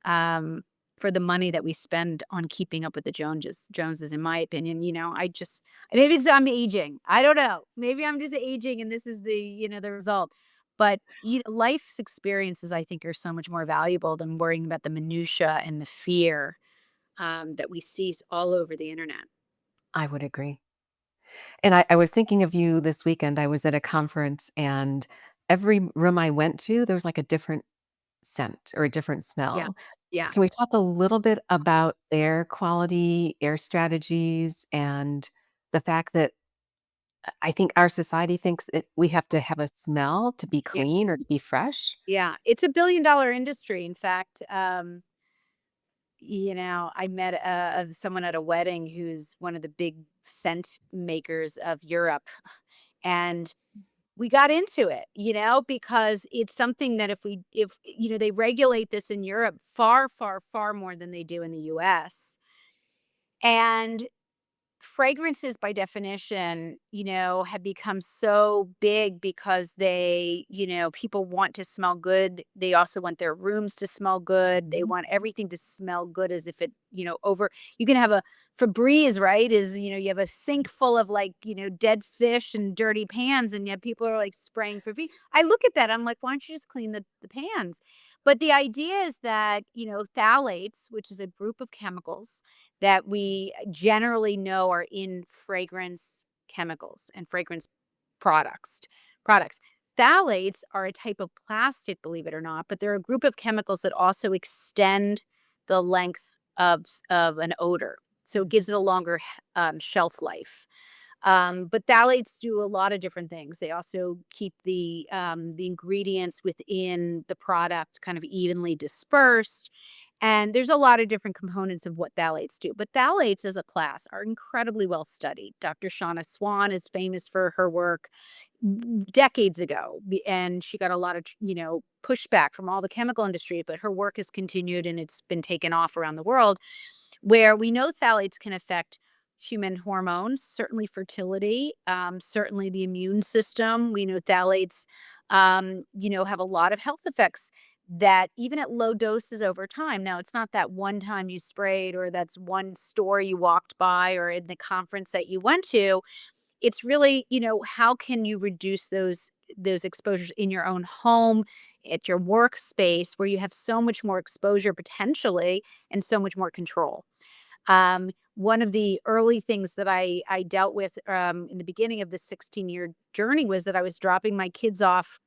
Um, for the money that we spend on keeping up with the Joneses, in my opinion. I just maybe I'm aging. I don't know. Maybe I'm just aging and this is the result. But life's experiences, I think, are so much more valuable than worrying about the minutia and the fear that we see all over the internet. I would agree. And I was thinking of you this weekend. I was at a conference, and every room I went to, there was like a different scent or a different Yeah. smell. Yeah. Can we talk a little bit about air quality, air strategies, and the fact that I think our society thinks we have to have a smell to be Yeah. clean or to be fresh? Yeah. It's a billion-dollar industry. In fact, I met someone at a wedding who's one of the big scent makers of Europe. And we got into it, because it's something that if they regulate this in Europe far, far, far more than they do in the US. And fragrances by definition, have become so big because people want to smell good. They also want their rooms to smell good. They Mhm. want everything to smell good as if you can have a Febreze, right? You have a sink full of dead fish and dirty pans, and yet people are like spraying Febreze. I look at that, I'm like, why don't you just clean the pans? But the idea is that, phthalates, which is a group of chemicals that we generally know are in fragrance chemicals and fragrance products products. Phthalates are a type of plastic, believe it or not, but they're a group of chemicals that also extend the length of an odor. So it gives it a longer shelf life. But phthalates do a lot of different things. They also keep the ingredients within the product kind of evenly dispersed. And there's a lot of different components of what phthalates do. But phthalates as a class are incredibly well studied. Dr. Shauna Swan is famous for her work decades ago, and she got a lot of pushback from all the chemical industry, but her work has continued and it's been taken off around the world, where we know phthalates can affect human hormones, certainly fertility, certainly the immune system. We know phthalates, have a lot of health effects that even at low doses over time. Now, it's not that one time you sprayed or that's one store you walked by or in the conference that you went to. It's really, how can you reduce those exposures in your own home, at your workspace where you have so much more exposure potentially and so much more control. One of the early things that I dealt with in the beginning of this 16-year journey was that I was dropping my kids off.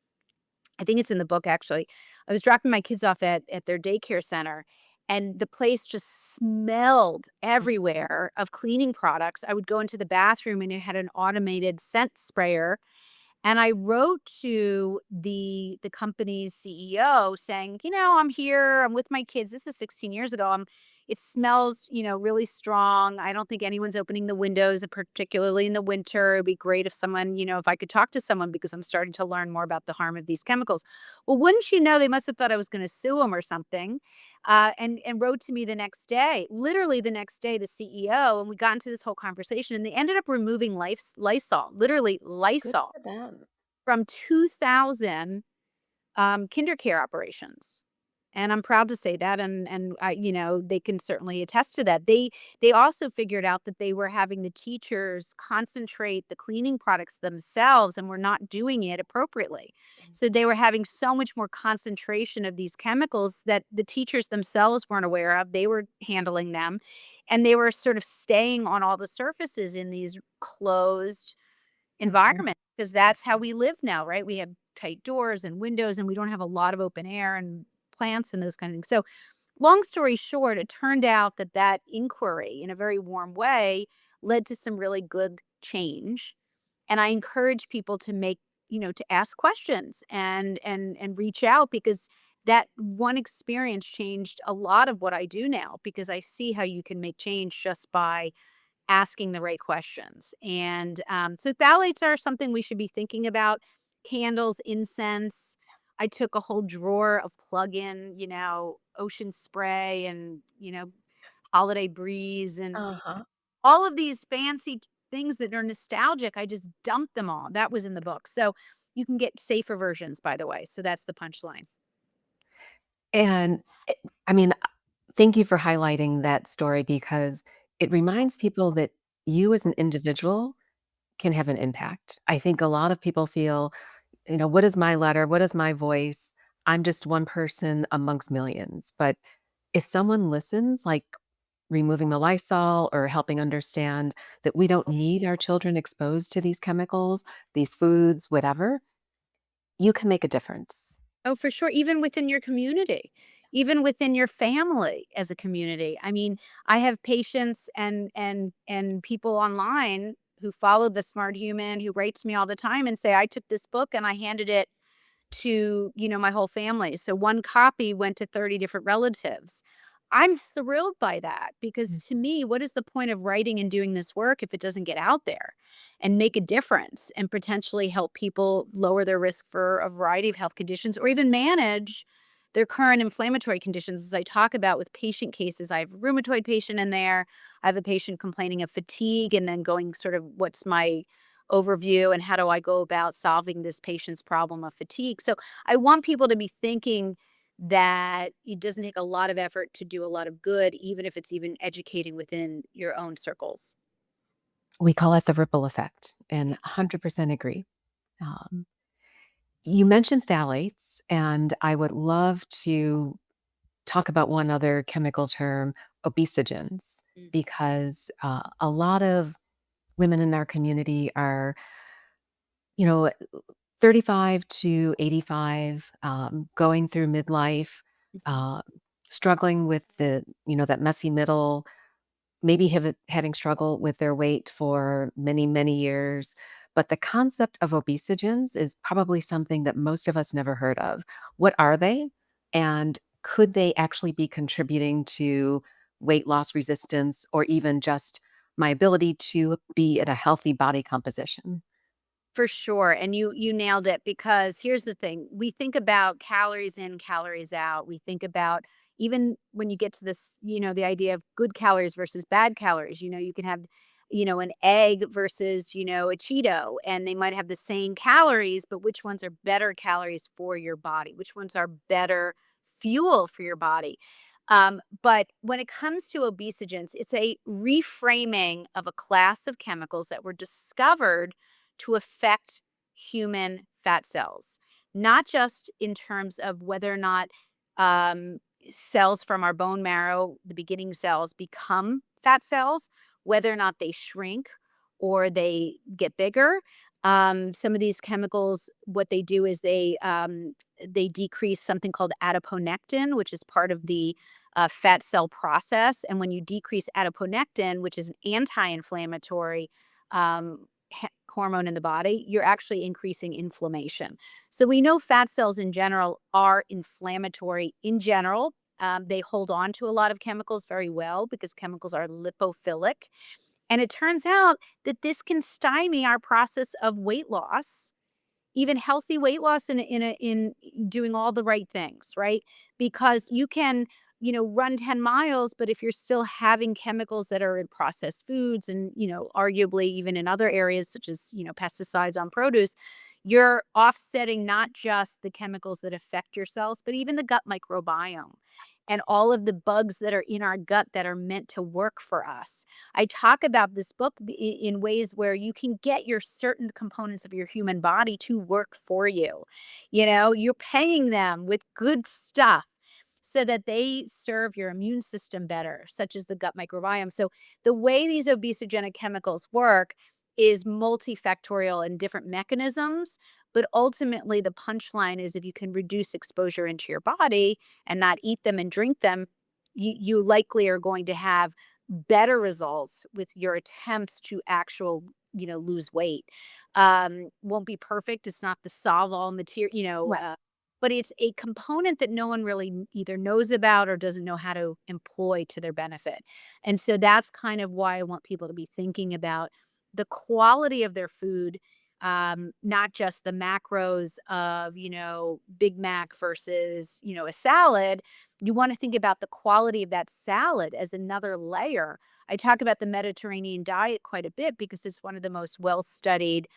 I think it's in the book actually. I was dropping my kids off at their daycare center, and the place just smelled everywhere of cleaning products. I would go into the bathroom and it had an automated scent sprayer, and I wrote to the company's CEO saying, I'm here, I'm with my kids. This is 16 years ago. It smells, really strong. I don't think anyone's opening the windows, particularly in the winter. It'd be great if someone, if I could talk to someone because I'm starting to learn more about the harm of these chemicals. Well, wouldn't you know, they must have thought I was going to sue them or something. And wrote to me the next day, literally the next day, the CEO, and we got into this whole conversation, and they ended up removing Lysol, literally Good Lysol for them. from 2,000 kinder care operations. And I'm proud to say that, and they can certainly attest to that. They also figured out that they were having the teachers concentrate the cleaning products themselves and were not doing it appropriately. So they were having so much more concentration of these chemicals that the teachers themselves weren't aware of. They were handling them, and they were sort of staying on all the surfaces in these closed Mhm. environment, because that's how we live now, right? We have tight doors and windows, and we don't have a lot of open air and plants and those kind of things. So, long story short, it turned out that that inquiry, in a very warm way, led to some really good change. And I encourage people to to ask questions and reach out, because that one experience changed a lot of what I do now, because I see how you can make change just by asking the right questions. And so phthalates are something we should be thinking about. Candles, incense. I took a whole drawer of plug-in, ocean spray and, holiday breeze and Uh-huh. all of these fancy things that are nostalgic. I just dumped them all. That was in the book. So you can get safer versions, by the way. So that's the punchline. And, I mean, Thank you for highlighting that story because it reminds people that you as an individual can have an impact. I think a lot of people feel, what is my letter? What is my voice? I'm just one person amongst millions. But if someone listens, like removing the Lysol or helping understand that we don't need our children exposed to these chemicals, these foods, whatever, you can make a difference. Oh, for sure. Even within your community, even within your family as a community. I mean, I have patients and people online who follow the smart human who write to me all the time and say, I took this book and I handed it to, my whole family. So one copy went to 30 different relatives. I'm thrilled by that because Mm. to me, what is the point of writing and doing this work if it doesn't get out there and make a difference and potentially help people lower their risk for a variety of health conditions or even manage their current inflammatory conditions? As I talk about with patient cases, I have a rheumatoid patient in there. I have a patient complaining of fatigue and then going sort of what's my overview and how do I go about solving this patient's problem of fatigue. So I want people to be thinking that it doesn't take a lot of effort to do a lot of good, even if it's even educating within your own circles. We call it the ripple effect, and 100% agree. Um, you mentioned phthalates, and I would love to talk about one other chemical term, obesogens, Mm. because a lot of women in our community are, you know, 35 to 85, going through midlife, Mhm. uh, struggling with that messy middle, maybe having struggled with their weight for many, many years. But the concept of obesogens is probably something that most of us never heard of. What are they? And could they actually be contributing to weight loss resistance or even just my ability to be at a healthy body composition? For sure, and you nailed it because here's the thing, we think about calories in, calories out. We think about even when you get to this, the idea of good calories versus bad calories. You can have, an egg versus, a Cheeto, and they might have the same calories, but which ones are better calories for your body? Which ones are better fuel for your body? But when it comes to obesogens, it's a reframing of a class of chemicals that were discovered to affect human fat cells, not just in terms of whether or not cells from our bone marrow, the beginning cells, become fat cells, whether or not they shrink or they get bigger. Some of these chemicals, what they do is they decrease something called adiponectin, which is part of the fat cell process. And when you decrease adiponectin, which is an anti-inflammatory hormone in the body, you're actually increasing inflammation. So we know fat cells in general are inflammatory in general. They hold on to a lot of chemicals very well because chemicals are lipophilic. And it turns out that this can stymie our process of weight loss, even healthy weight loss in doing all the right things, right? Because you can, run 10 miles, but if you're still having chemicals that are in processed foods and, arguably even in other areas such as, pesticides on produce, you're offsetting not just the chemicals that affect your cells, but even the gut microbiome and all of the bugs that are in our gut that are meant to work for us. I talk about this book in ways where you can get your certain components of your human body to work for you. You're paying them with good stuff so that they serve your immune system better, such as the gut microbiome. So the way these obesogenic chemicals work is multifactorial and different mechanisms. But ultimately, the punchline is if you can reduce exposure into your body and not eat them and drink them, you likely are going to have better results with your attempts to lose weight. Won't be perfect. It's not the solve all material, Right. but it's a component that no one really either knows about or doesn't know how to employ to their benefit. And so that's kind of why I want people to be thinking about the quality of their food, not just the macros of, Big Mac versus, a salad. You want to think about the quality of that salad as another layer. I talk about the Mediterranean diet quite a bit because it's one of the most well studied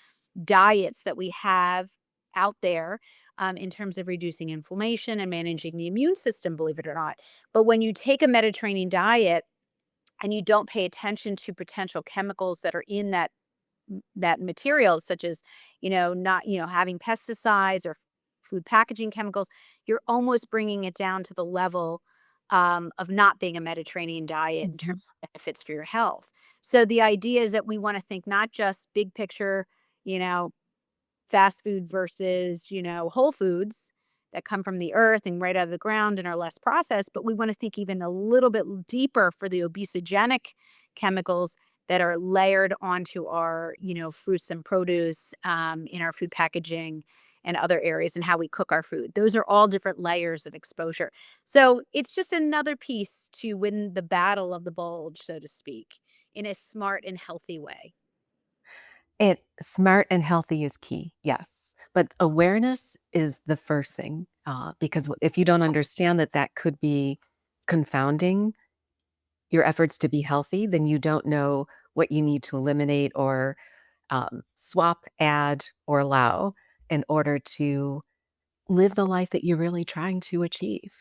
diets that we have out there. in terms of reducing inflammation and managing the immune system, believe it or not. But when you take a Mediterranean diet and you don't pay attention to potential chemicals that are in that material, such as, not, having pesticides or food packaging chemicals, you're almost bringing it down to the level of not being a Mediterranean diet in terms Mhm. of benefits for your health. So the idea is that we want to think not just big picture, you know, fast food versus, whole foods that come from the earth and right out of the ground and are less processed, but we want to think even a little bit deeper for the obesogenic chemicals that are layered onto our, fruits and produce, in our food packaging and other areas and how we cook our food. Those are all different layers of exposure. So it's just another piece to win the battle of the bulge, so to speak, in a smart and healthy way. It smart and healthy is key, yes, but awareness is the first thing, because if you don't understand that that could be confounding your efforts to be healthy, then you don't know what you need to eliminate or, swap, add, or allow in order to live the life that you're really trying to achieve.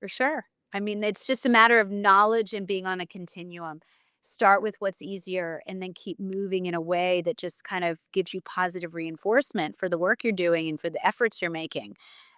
For sure. I mean, it's just a matter of knowledge and being on a continuum. Start with what's easier and then keep moving in a way that just kind of gives you positive reinforcement for the work you're doing and for the efforts you're making.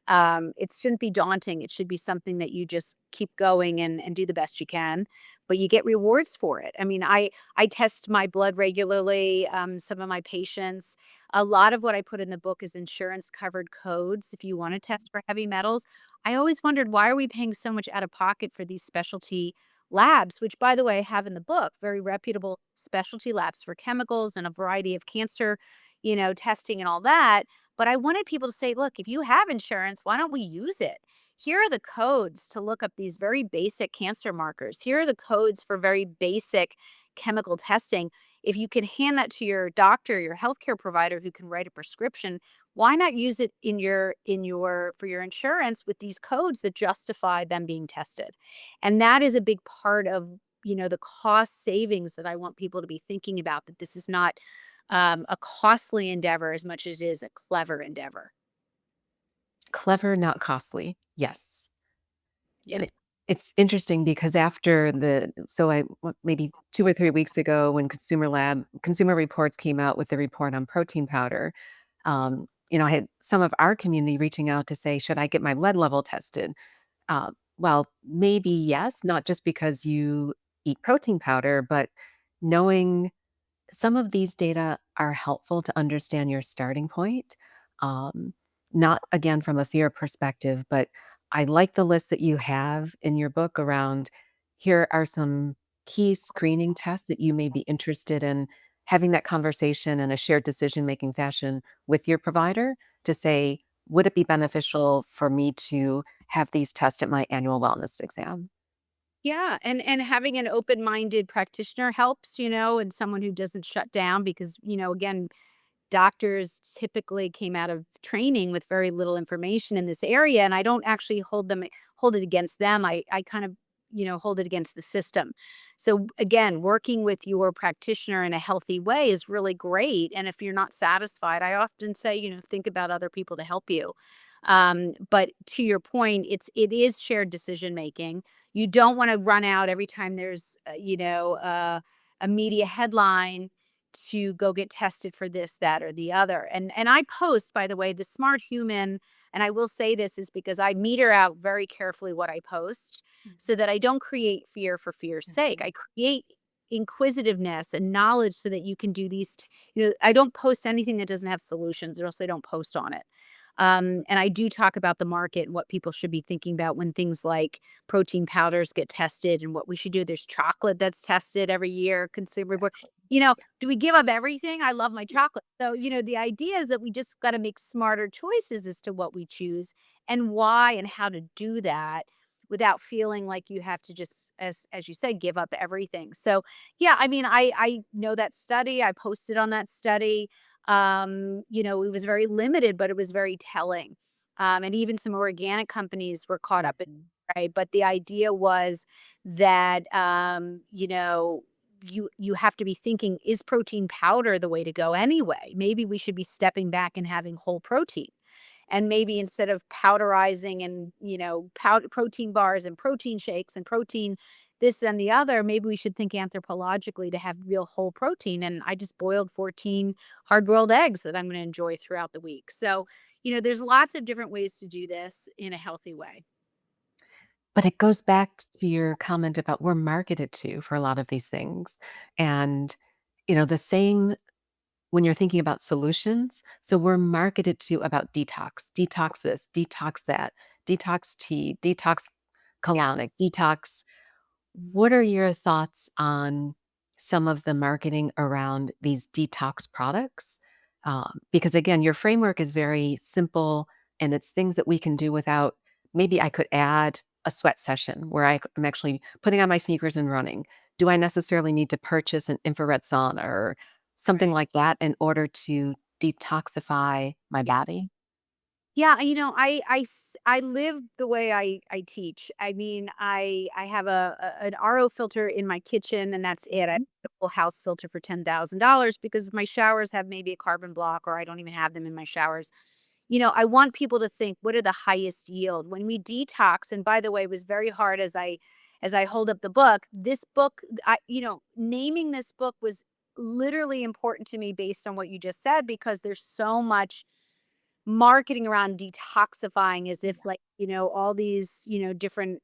It shouldn't be daunting. It should be something that you just keep going and do the best you can, but you get rewards for it. I mean, I test my blood regularly. Some of my patients, a lot of what I put in the book is insurance covered codes if you want to test for heavy metals. I always wondered, why are we paying so much out of pocket for these specialty labs, which, by the way, I have in the book, very reputable specialty labs for chemicals and a variety of cancer, testing and all that. But I wanted people to say, look, if you have insurance, why don't we use it? Here are the codes to look up these very basic cancer markers. Here are the codes for very basic chemical testing. If you can hand that to your doctor, your healthcare provider who can write a prescription, why not use it in your for your insurance with these codes that justify them being tested? And that is a big part of, the cost savings that I want people to be thinking about, that this is not a costly endeavor as much as it is a clever endeavor. Clever, not costly. Yes. Yeah. And it's interesting because after the so I what, maybe 2 or 3 weeks ago when Consumer Reports came out with the report on protein powder, I had some of our community reaching out to say, "Should I get my lead level tested?" Well, maybe yes, not just because you eat protein powder, but knowing some of these data are helpful to understand your starting point. Um, Not again from a fear perspective, but I like the list that you have in your book around here are some key screening tests that you may be interested in having that conversation in a shared decision making fashion with your provider to say, would it be beneficial for me to have these tests at my annual wellness exam? Yeah, and having an open-minded practitioner helps, and someone who doesn't shut down because, again, doctors typically came out of training with very little information in this area, and I don't actually hold it against them. I kind of, hold it against the system. So again, working with your practitioner in a healthy way is really great. And if you're not satisfied, I often say, think about other people to help you. But to your point, it is shared decision making. You don't want to run out every time there's a media headline to go get tested for this, that, or the other. And I post, by the way, the smart human, and I will say this is because I meter out very carefully what I post so that I don't create fear for fear's sake. Mhm. I create inquisitiveness and knowledge so that you can do these. I don't post anything that doesn't have solutions, or else I don't post on it. And I do talk about the market and what people should be thinking about when things like protein powders get tested and what we should do. There's chocolate that's tested every year, consumer report. Do we give up everything? I love my chocolate. So, the idea is that we just got to make smarter choices as to what we choose and why and how to do that without feeling like you have to just, as you said, give up everything. So, yeah, I mean, I know that study. I posted on that study. It was very limited, but it was very telling. And even some organic companies were caught up in, Mhm. right? But the idea was that you have to be thinking, is protein powder the way to go anyway? Maybe we should be stepping back and having whole protein. And maybe instead of powderizing and, protein bars and protein shakes and protein this and the other, maybe we should think anthropologically to have real whole protein. And I just boiled 14 hard boiled eggs that I'm going to enjoy throughout the week. So, there's lots of different ways to do this in a healthy way. But it goes back to your comment about we're marketed to for a lot of these things. And, the same when you're thinking about solutions. So we're marketed to about detox, detox this, detox that, detox tea, detox Yeah. colonic, detox. What are your thoughts on some of the marketing around these detox products? Because again, your framework is very simple and it's things that we can do without. Maybe I could add a sweat session where am actually putting on my sneakers and running. Do I necessarily need to purchase an infrared sauna or something Right. like that in order to detoxify my body? Yeah, I live the way I teach. I mean, I have an RO filter in my kitchen, and that's it. I have a full house filter for $10,000 because my showers have maybe a carbon block, or I don't even have them in my showers. I want people to think, what are the highest yield when we detox? And by the way, it was very hard as I hold up the book. This book, naming this book was literally important to me based on what you just said because there's so much marketing around detoxifying as if like, all these, different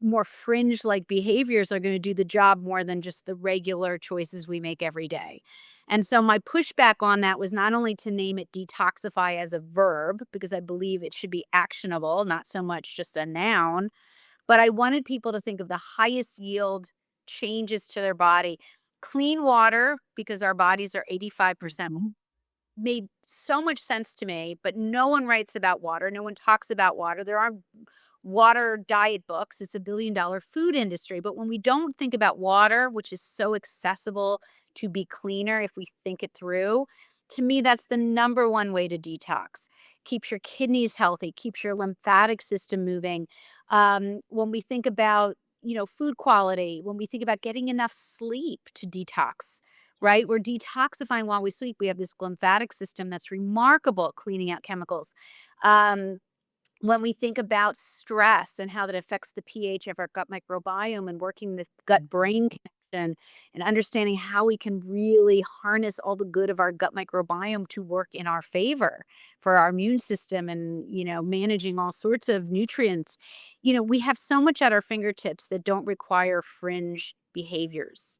more fringe like behaviors are going to do the job more than just the regular choices we make every day. And so my pushback on that was not only to name it detoxify as a verb, because I believe it should be actionable, not so much just a noun, but I wanted people to think of the highest yield changes to their body. Clean water, because our bodies are 85% Mhm. made so much sense to me, but no one writes about water. No one talks about water. There are water diet books. It's $1 billion food industry. But when we don't think about water, which is so accessible to be cleaner if we think it through, to me, that's the number one way to detox. Keeps your kidneys healthy, keeps your lymphatic system moving. When we think about, food quality, when we think about getting enough sleep to detox, right? We're detoxifying while we sleep. We have this lymphatic system that's remarkable at cleaning out chemicals. Um, when we think about stress and how that affects the pH of our gut microbiome and working the gut brain connection and understanding how we can really harness all the good of our gut microbiome to work in our favor for our immune system and, managing all sorts of nutrients. We have so much at our fingertips that don't require fringe behaviors.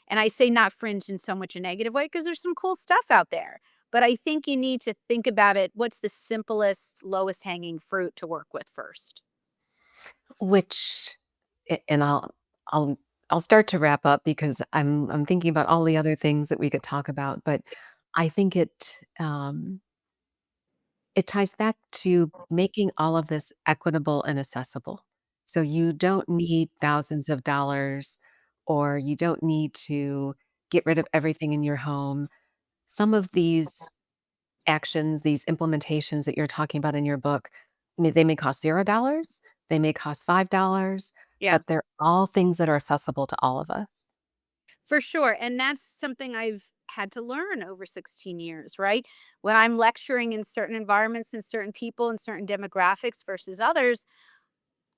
And I say not fringe in so much a negative way because there's some cool stuff out there. But I think you need to think about it. What's the simplest, lowest hanging fruit to work with first? Which and I'll I'll start to wrap up because I'm thinking about all the other things that we could talk about, but I think it ties back to making all of this equitable and accessible. So you don't need thousands of dollars or you don't need to get rid of everything in your home. Some of these actions, these implementations that you're talking about in your book, they may cost $0, they may cost $5, Yeah, but they're all things that are accessible to all of us. for sure. And that's something I've had to learn over 16 years, right? When I'm lecturing in certain environments and certain people and certain demographics versus others,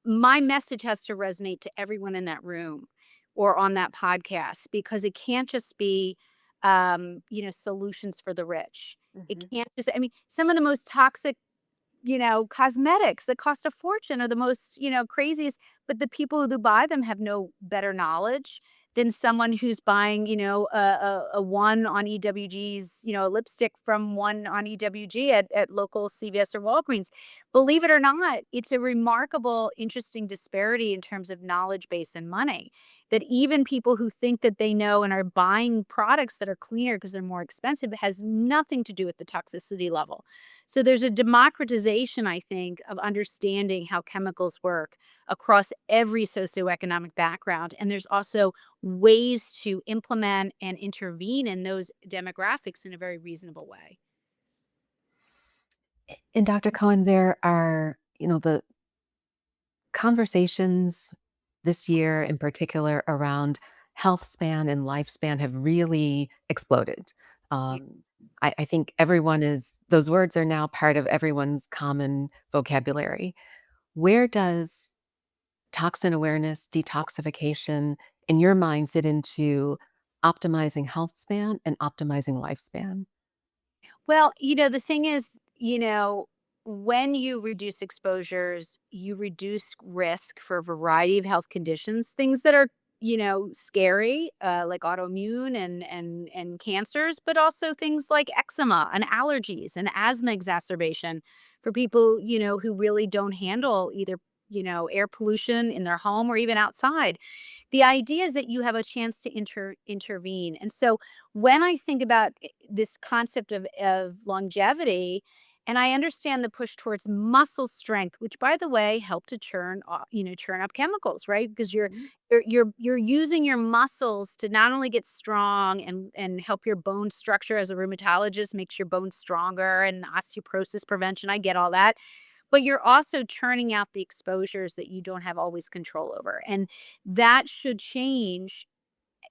my message has to resonate to everyone in that room or on that podcast because it can't just be solutions for the rich. It Mhm. can't just, I mean, some of the most toxic, cosmetics that cost a fortune are the most, craziest, but the people who buy them have no better knowledge than someone who's buying, a one on EWG's, a lipstick from one on EWG at local CVS or Walgreens. Believe it or not, it's a remarkable, interesting disparity in terms of knowledge base and money. That even people who think that they know and are buying products that are cleaner because they're more expensive has nothing to do with the toxicity level. So there's a democratization, I think, of understanding how chemicals work across every socioeconomic background. And there's also ways to implement and intervene in those demographics in a very reasonable way. And Dr. Cohen, there are, the conversations this year in particular around health span and lifespan have really exploded. I think everyone is those words are now part of everyone's common vocabulary. Where does toxin awareness, detoxification, in your mind fit into optimizing health span and optimizing lifespan? Well, the thing is, when you reduce exposures, you reduce risk for a variety of health conditions, things that are, scary, like autoimmune and cancers, but also things like eczema and allergies and asthma exacerbation for people, who really don't handle either, air pollution in their home or even outside. The idea is that you have a chance to intervene. And so when I think about this concept of longevity, and I understand the push towards muscle strength, which by the way help to churn up chemicals, right? Because Mhm. you're using your muscles to not only get strong and help your bone structure. As a rheumatologist, makes your bones stronger, and osteoporosis prevention. I get all that, but you're also churning out the exposures that you don't have always control over. And that should change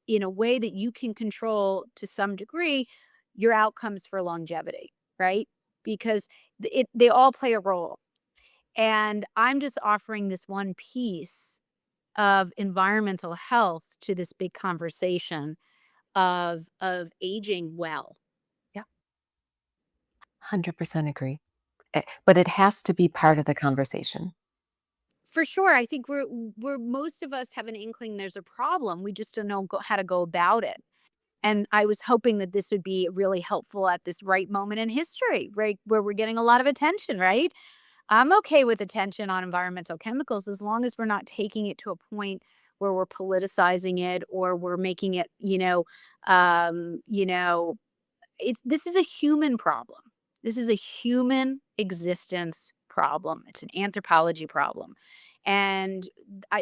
in a way that you can control to some degree your outcomes for longevity, right? Because they all play a role. And I'm just offering this one piece of environmental health to this big conversation of aging well. Yeah. 100% agree. But it has to be part of the conversation. For sure. I think we're most of us have an inkling there's a problem. We just don't know how to go about it. And I was hoping that this would be really helpful at this right moment in history, right? Where we're getting a lot of attention, right? I'm okay with attention on environmental chemicals as long as we're not taking it to a point where we're politicizing it or we're making it, um, you know, this is a human problem. This is a human existence problem. It's an anthropology problem. And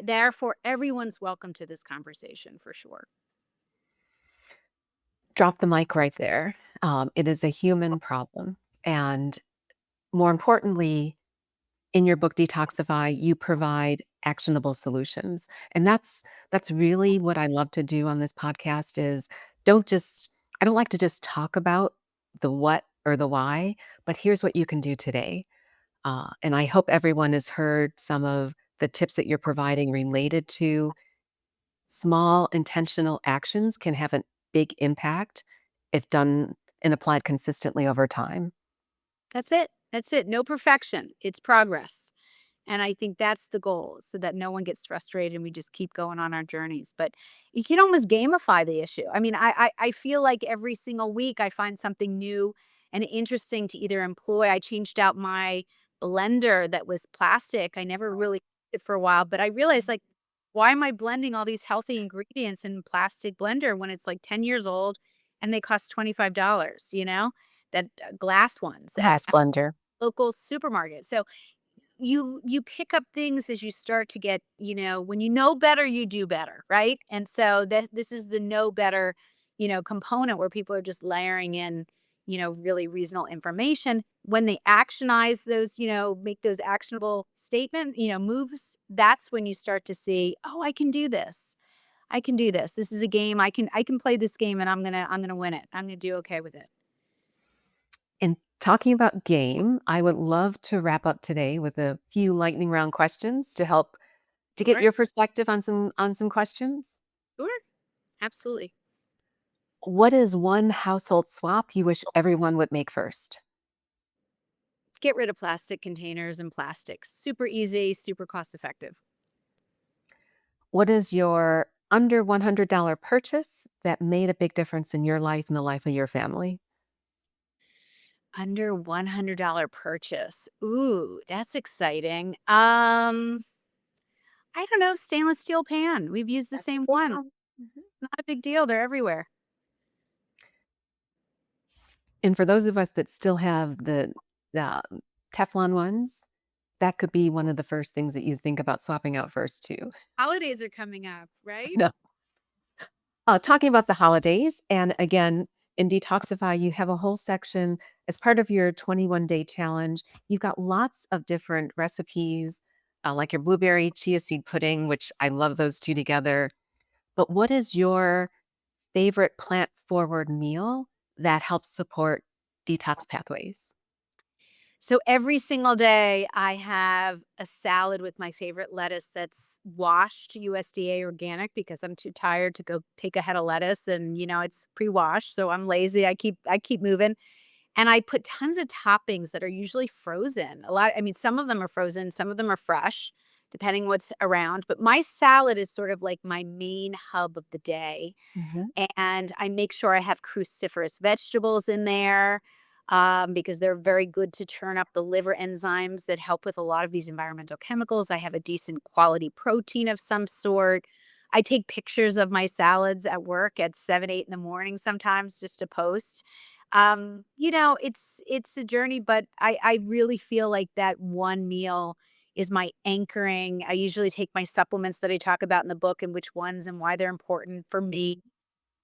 therefore, everyone's welcome to this conversation for sure. Drop the mic right there. It is a human problem. And more importantly, in your book Detoxify, you provide actionable solutions. And that's really what I love to do on this podcast is don't just I don't like to just talk about the what or the why, but here's what you can do today. And I hope everyone has heard some of the tips that you're providing related to small intentional actions can have a big impact if done and applied consistently over time. That's it. That's it. No perfection. It's progress. And I think that's the goal so that no one gets frustrated and we just keep going on our journeys. But you can almost gamify the issue. I mean, I feel like every single week I find something new and interesting to either employ. I changed out my blender that was plastic. I never really used it for a while, but I realized like, why am I blending all these healthy ingredients in plastic blender when it's like 10 years old and they cost $25, that glass ones at Glass blender. local supermarket. So you pick up things as you start to get, when you know better, you do better, right? And so this is the know better, component where people are just layering in, really reasonable information. When they actionize those, make those actionable statement, moves, that's when you start to see, oh, I can do this. I can do this. This is a game. I can play this game and I'm gonna win it. I'm gonna do okay with it. And talking about game, I would love to wrap up today with a few lightning round questions to help to get Sure. your perspective on some questions. Sure. Absolutely. What is one household swap you wish everyone would make first? Get rid of plastic containers and plastics. Super easy, super cost effective. What is your under $100 purchase that made a big difference in your life and the life of your family? Under $100 purchase. Ooh, that's exciting. I don't know, stainless steel pan. We've used the That's same yeah. one. Mhm. Not a big deal. They're everywhere. And for those of us that still have the Teflon ones, that could be one of the first things that you think about swapping out first too. Holidays are coming up, right? No. Talking about the holidays, and again, in Detoxify, you have a whole section as part of your 21-day challenge. You've got lots of different recipes, like your blueberry chia seed pudding, which I love those two together. But what is your favorite plant forward meal that helps support detox pathways? So every single day, I have a salad with my favorite lettuce that's washed USDA organic because I'm too tired to go take a head of lettuce and it's pre-washed, so I'm lazy. I keep moving. And I put tons of toppings that are usually frozen. I mean, some of them are frozen, some of them are fresh, depending what's around. But my salad is sort of like my main hub of the day. Mhm. And I make sure I have cruciferous vegetables in there, because they're very good to turn up the liver enzymes that help with a lot of these environmental chemicals. I have a decent quality protein of some sort. I take pictures of my salads at work at 7, 8 in the morning sometimes just to post. It's a journey, but I really feel like that one meal is my anchoring. I usually take my supplements that I talk about in the book and which ones and why they're important for me,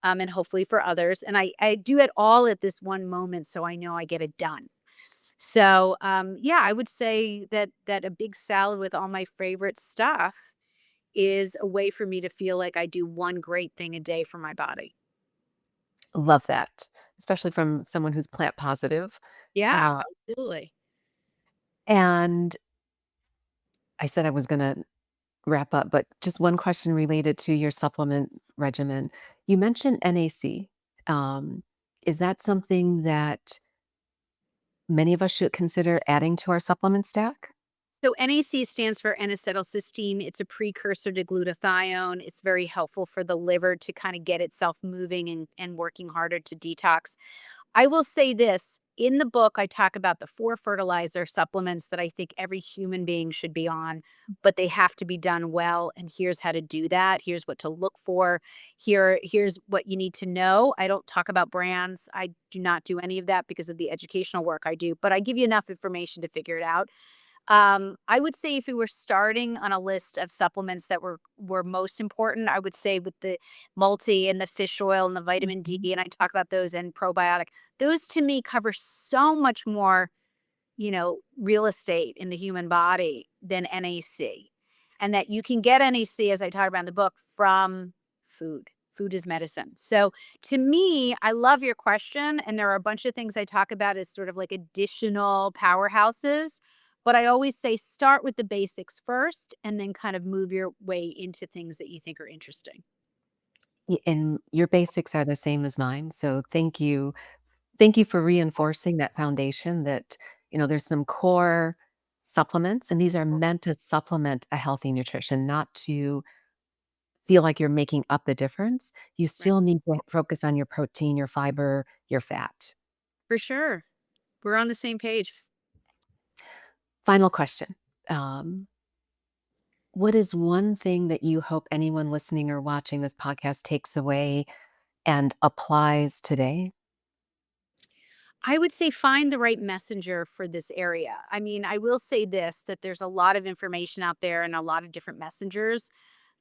and hopefully for others. And I do it all at this one moment, so I know I get it done. So yeah, I would say that a big salad with all my favorite stuff is a way for me to feel like I do one great thing a day for my body. Love that, especially from someone who's plant positive. Yeah, Uh, absolutely. and I said I was gonna wrap up, but just one question related to your supplement regimen. You mentioned NAC. Um, is that something that many of us should consider adding to our supplement stack? So NAC stands for N-acetylcysteine. It's a precursor to glutathione. It's very helpful for the liver to kind of get itself moving and working harder to detox. I will say this, in the book, I talk about the 4 fertilizer supplements that I think every human being should be on, but they have to be done well, and here's how to do that. Here's what to look for. Here's what you need to know. I don't talk about brands. I do not do any of that because of the educational work I do, but I give you enough information to figure it out. I would say if we were starting on a list of supplements that were most important, I would say with the multi and the fish oil and the vitamin D, Mhm. and I talk about those and probiotic. Those to me cover so much more, real estate in the human body than NAC. And that you can get NAC, as I talk about in the book, from food. Food is medicine. So to me, I love your question. And there are a bunch of things I talk about as sort of like additional powerhouses. But I always say start with the basics first and then kind of move your way into things that you think are interesting. And your basics are the same as mine. So thank you. Thank you for reinforcing that foundation that, there's some core supplements, and these are meant to supplement a healthy nutrition, not to feel like you're making up the difference. You Right. still need to focus on your protein, your fiber, your fat. For sure. We're on the same page. Final question. Um, what is one thing that you hope anyone listening or watching this podcast takes away and applies today? I would say find the right messenger for this area. I mean, I will say this that there's a lot of information out there and a lot of different messengers.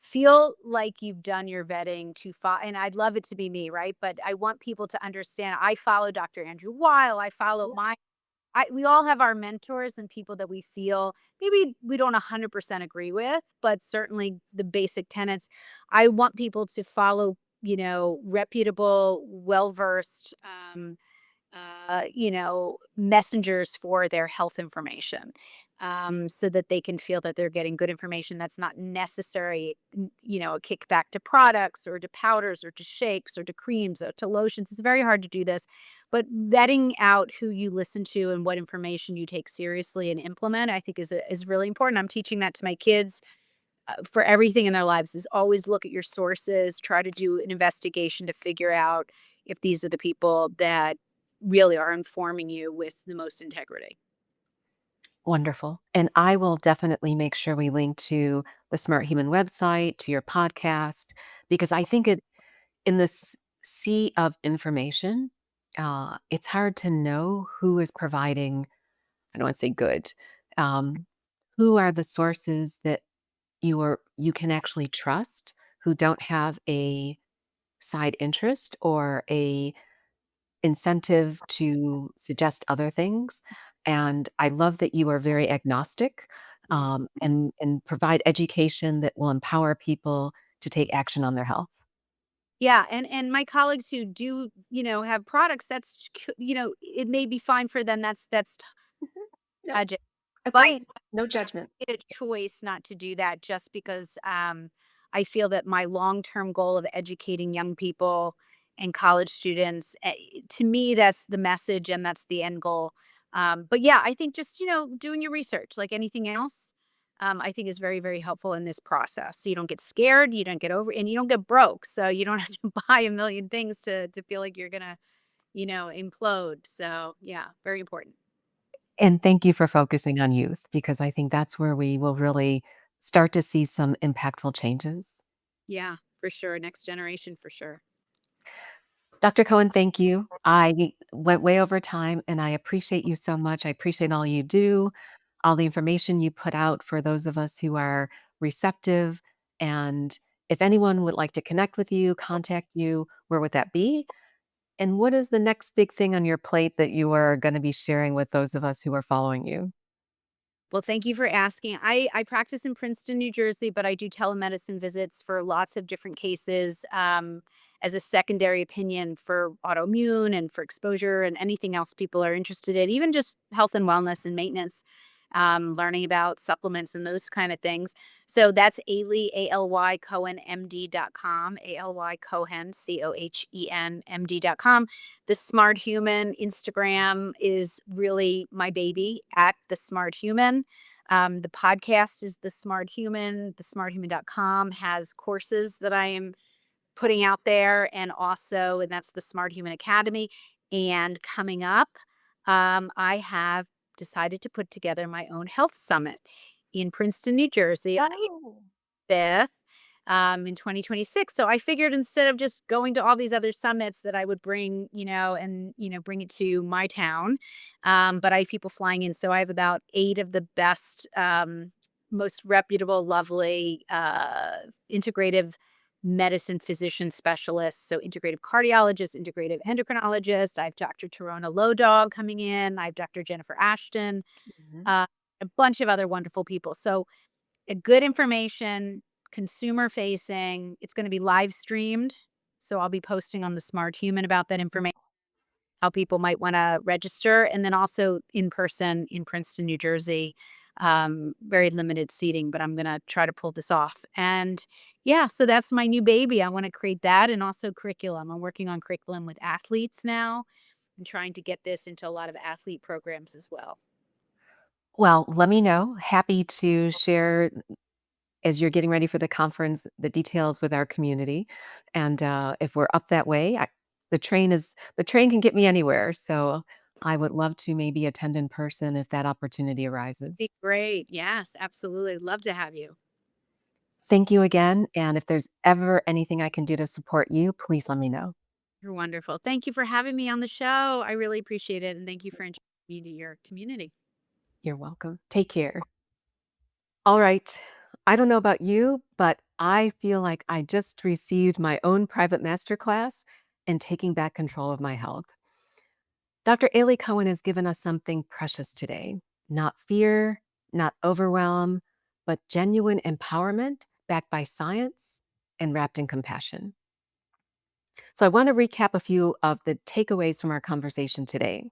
Feel like you've done your vetting to follow, and I'd love it to be me, right? But I want people to understand I follow Dr. Andrew Weil. I follow we all have our mentors and people that we feel maybe we don't 100% agree with, but certainly the basic tenets. I want people to follow, reputable, well versed, messengers for their health information, so that they can feel that they're getting good information that's not necessary, a kickback to products or to powders or to shakes or to creams or to lotions. It's very hard to do this, but vetting out who you listen to and what information you take seriously and implement, I think is really important. I'm teaching that to my kids, for everything in their lives is always look at your sources, try to do an investigation to figure out if these are the people that really are informing you with the most integrity. Wonderful. And I will definitely make sure we link to the Smart Human website, to your podcast, because I think in this sea of information, it's hard to know who is providing, I don't want to say good, um, who are the sources that you can actually trust, who don't have a side interest or a incentive to suggest other things. And I love that you are very agnostic, Yes. and provide education that will empower people to take action on their health. Yeah, and my colleagues who do, have products, it may be fine for them, that's Mhm. Yep. tragic, but Agreed. No judgment. made a choice not to do that just because I feel that my long term goal of educating young people and college students, to me, that's the message and that's the end goal. But yeah, I think just, doing your research like anything else, I think is very, very helpful in this process. So you don't get scared, you don't get over, and you don't get broke. So you don't have to buy a million things to feel like you're going to, implode. So yeah, very important. And thank you for focusing on youth because I think that's where we will really start to see some impactful changes. Yeah, for sure. Next generation for sure. Dr. Cohen, thank you. I went way over time and I appreciate you so much. I appreciate all you do, all the information you put out for those of us who are receptive. And if anyone would like to connect with you, contact you, where would that be? And what is the next big thing on your plate that you are going to be sharing with those of us who are following you? Well, thank you for asking. I practice in Princeton, New Jersey, but I do telemedicine visits for lots of different cases as a secondary opinion for autoimmune and for exposure and anything else people are interested in, even just health and wellness and maintenance, learning about supplements and those kind of things. So that's Aly, ALY Cohen, MD.com, ALY Cohen, COHEN, MD.com. The Smart Human Instagram is really my baby at The Smart Human. The podcast is The Smart Human. TheSmartHuman.com has courses that I am putting out there, and that's the Smart Human Academy. And coming up, I have decided to put together my own health summit in Princeton, New Jersey on April Oh. 5th, in 2026. So I figured instead of just going to all these other summits that I would bring, bring it to my town. But I have people flying in. So I have about 8 of the best, most reputable, lovely, integrative medicine physician specialists. So integrative cardiologist, integrative endocrinologist. I have Dr. Torona Lodog coming in. I have Dr. Jennifer Ashton, Mhm. uh, a bunch of other wonderful people. So good information, consumer facing. It's going to be live streamed. So I'll be posting on the Smart Human about that information, how people might want to register, and then also in person in Princeton, New Jersey. Very limited seating, but I'm going to try to pull this off. And yeah, so that's my new baby. I want to create that and also curriculum. I'm working on curriculum with athletes now and trying to get this into a lot of athlete programs as well. Well, let me know. Happy to share as you're getting ready for the conference the details with our community. And if we're up that way, the train can get me anywhere. So I would love to maybe attend in person if that opportunity Be arises. great. Yes, absolutely. Love to have you. Thank you again. And if there's ever anything I can do to support you, please let me know. You're wonderful. Thank you for having me on the show. I really appreciate it. And thank you for introducing me to your community. You're welcome. Take care. All right. I don't know about you, but I feel like I just received my own private masterclass in taking back control of my health. Dr. Aly Cohen has given us something precious today, not fear, not overwhelm, but genuine empowerment backed by science and wrapped in compassion. So I want to recap a few of the takeaways from our conversation today.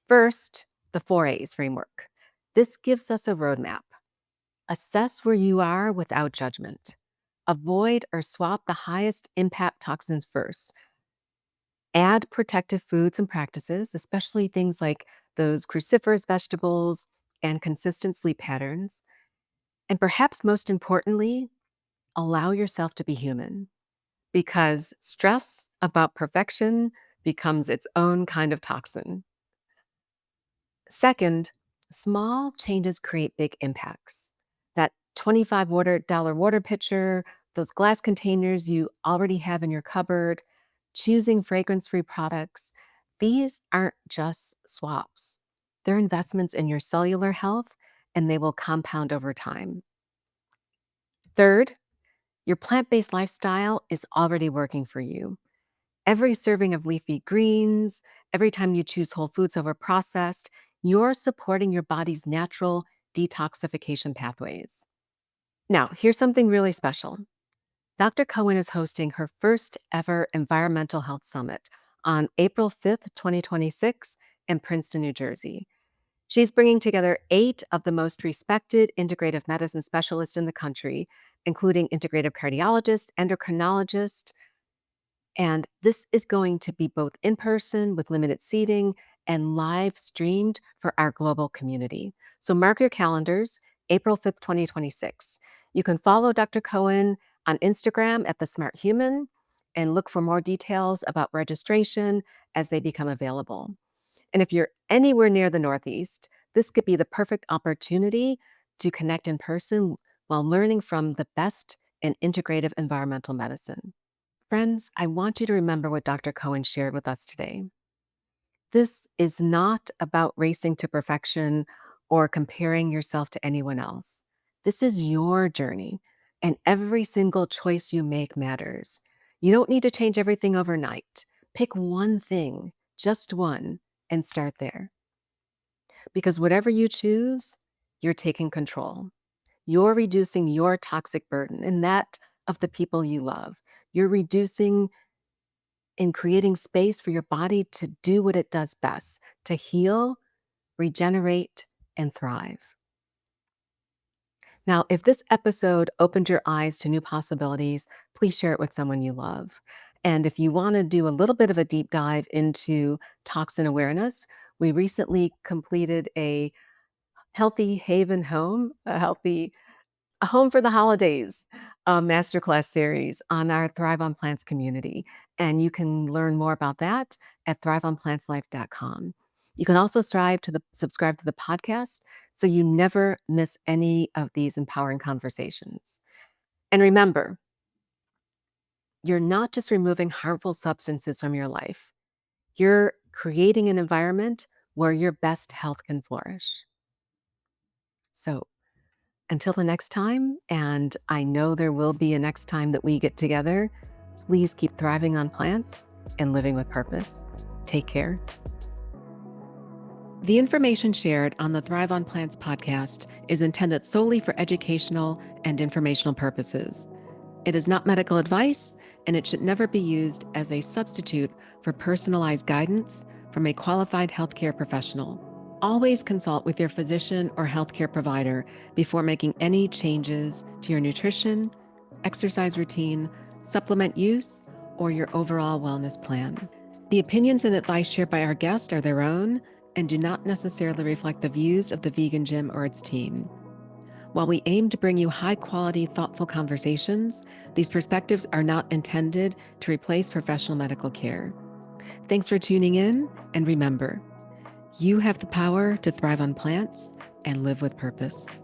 First, the 4A's framework. This gives us a roadmap. Assess where you are without judgment. Avoid or swap the highest impact toxins first. Add protective foods and practices, especially things like those cruciferous vegetables and consistent sleep patterns. And perhaps most importantly, allow yourself to be human because stress about perfection becomes its own kind of toxin. Second, small changes create big impacts. That $25 water pitcher, those glass containers you already have in your cupboard, choosing fragrance free products, these aren't just swaps. They're investments in your cellular health and they will compound over time. Third, your plant based lifestyle is already working for you. Every serving of leafy greens, every time you choose whole foods over processed, you're supporting your body's natural detoxification pathways. Now, here's something really special. Dr. Cohen is hosting her first ever Environmental Health Summit on April 5th, 2026, in Princeton, New Jersey. She's bringing together 8 of the most respected integrative medicine specialists in the country, including integrative cardiologists, endocrinologists, and this is going to be both in person with limited seating and live streamed for our global community. So mark your calendars, April 5th, 2026. You can follow Dr. Cohen on Instagram at The Smart Human and look for more details about registration as they become available. And if you're anywhere near the Northeast, this could be the perfect opportunity to connect in person while learning from the best in integrative environmental medicine. Friends, I want you to remember what Dr. Cohen shared with us today. This is not about racing to perfection or comparing yourself to anyone else. This is your journey, and every single choice you make matters. You don't need to change everything overnight. Pick one thing, just one, and start there. Because whatever you choose, you're taking control. You're reducing your toxic burden and that of the people you love. You're reducing in creating space for your body to do what it does best, to heal, regenerate, and thrive. Now, if this episode opened your eyes to new possibilities, please share it with someone you love. And if you want to do a little bit of a deep dive into toxin awareness, we recently completed a healthy haven home, a home for the holidays masterclass series on our Thrive on Plants community. And you can learn more about that at thriveonplantslife.com. You can also subscribe to the podcast so you never miss any of these empowering conversations. And remember, you're not just removing harmful substances from your life, you're creating an environment where your best health can flourish. So, until the next time, and I know there will be a next time that we get together, please keep thriving on plants and living with purpose. Take care. The information shared on the Thrive on Plants podcast is intended solely for educational and informational purposes. It is not medical advice, and it should never be used as a substitute for personalized guidance from a qualified healthcare professional. Always consult with your physician or healthcare provider before making any changes to your nutrition, exercise routine, supplement use, or your overall wellness plan. The opinions and advice shared by our guests are their own and do not necessarily reflect the views of the Vegan Gym or its team. While we aim to bring you high-quality, thoughtful conversations, these perspectives are not intended to replace professional medical care. Thanks for tuning in, and remember, you have the power to thrive on plants and live with purpose.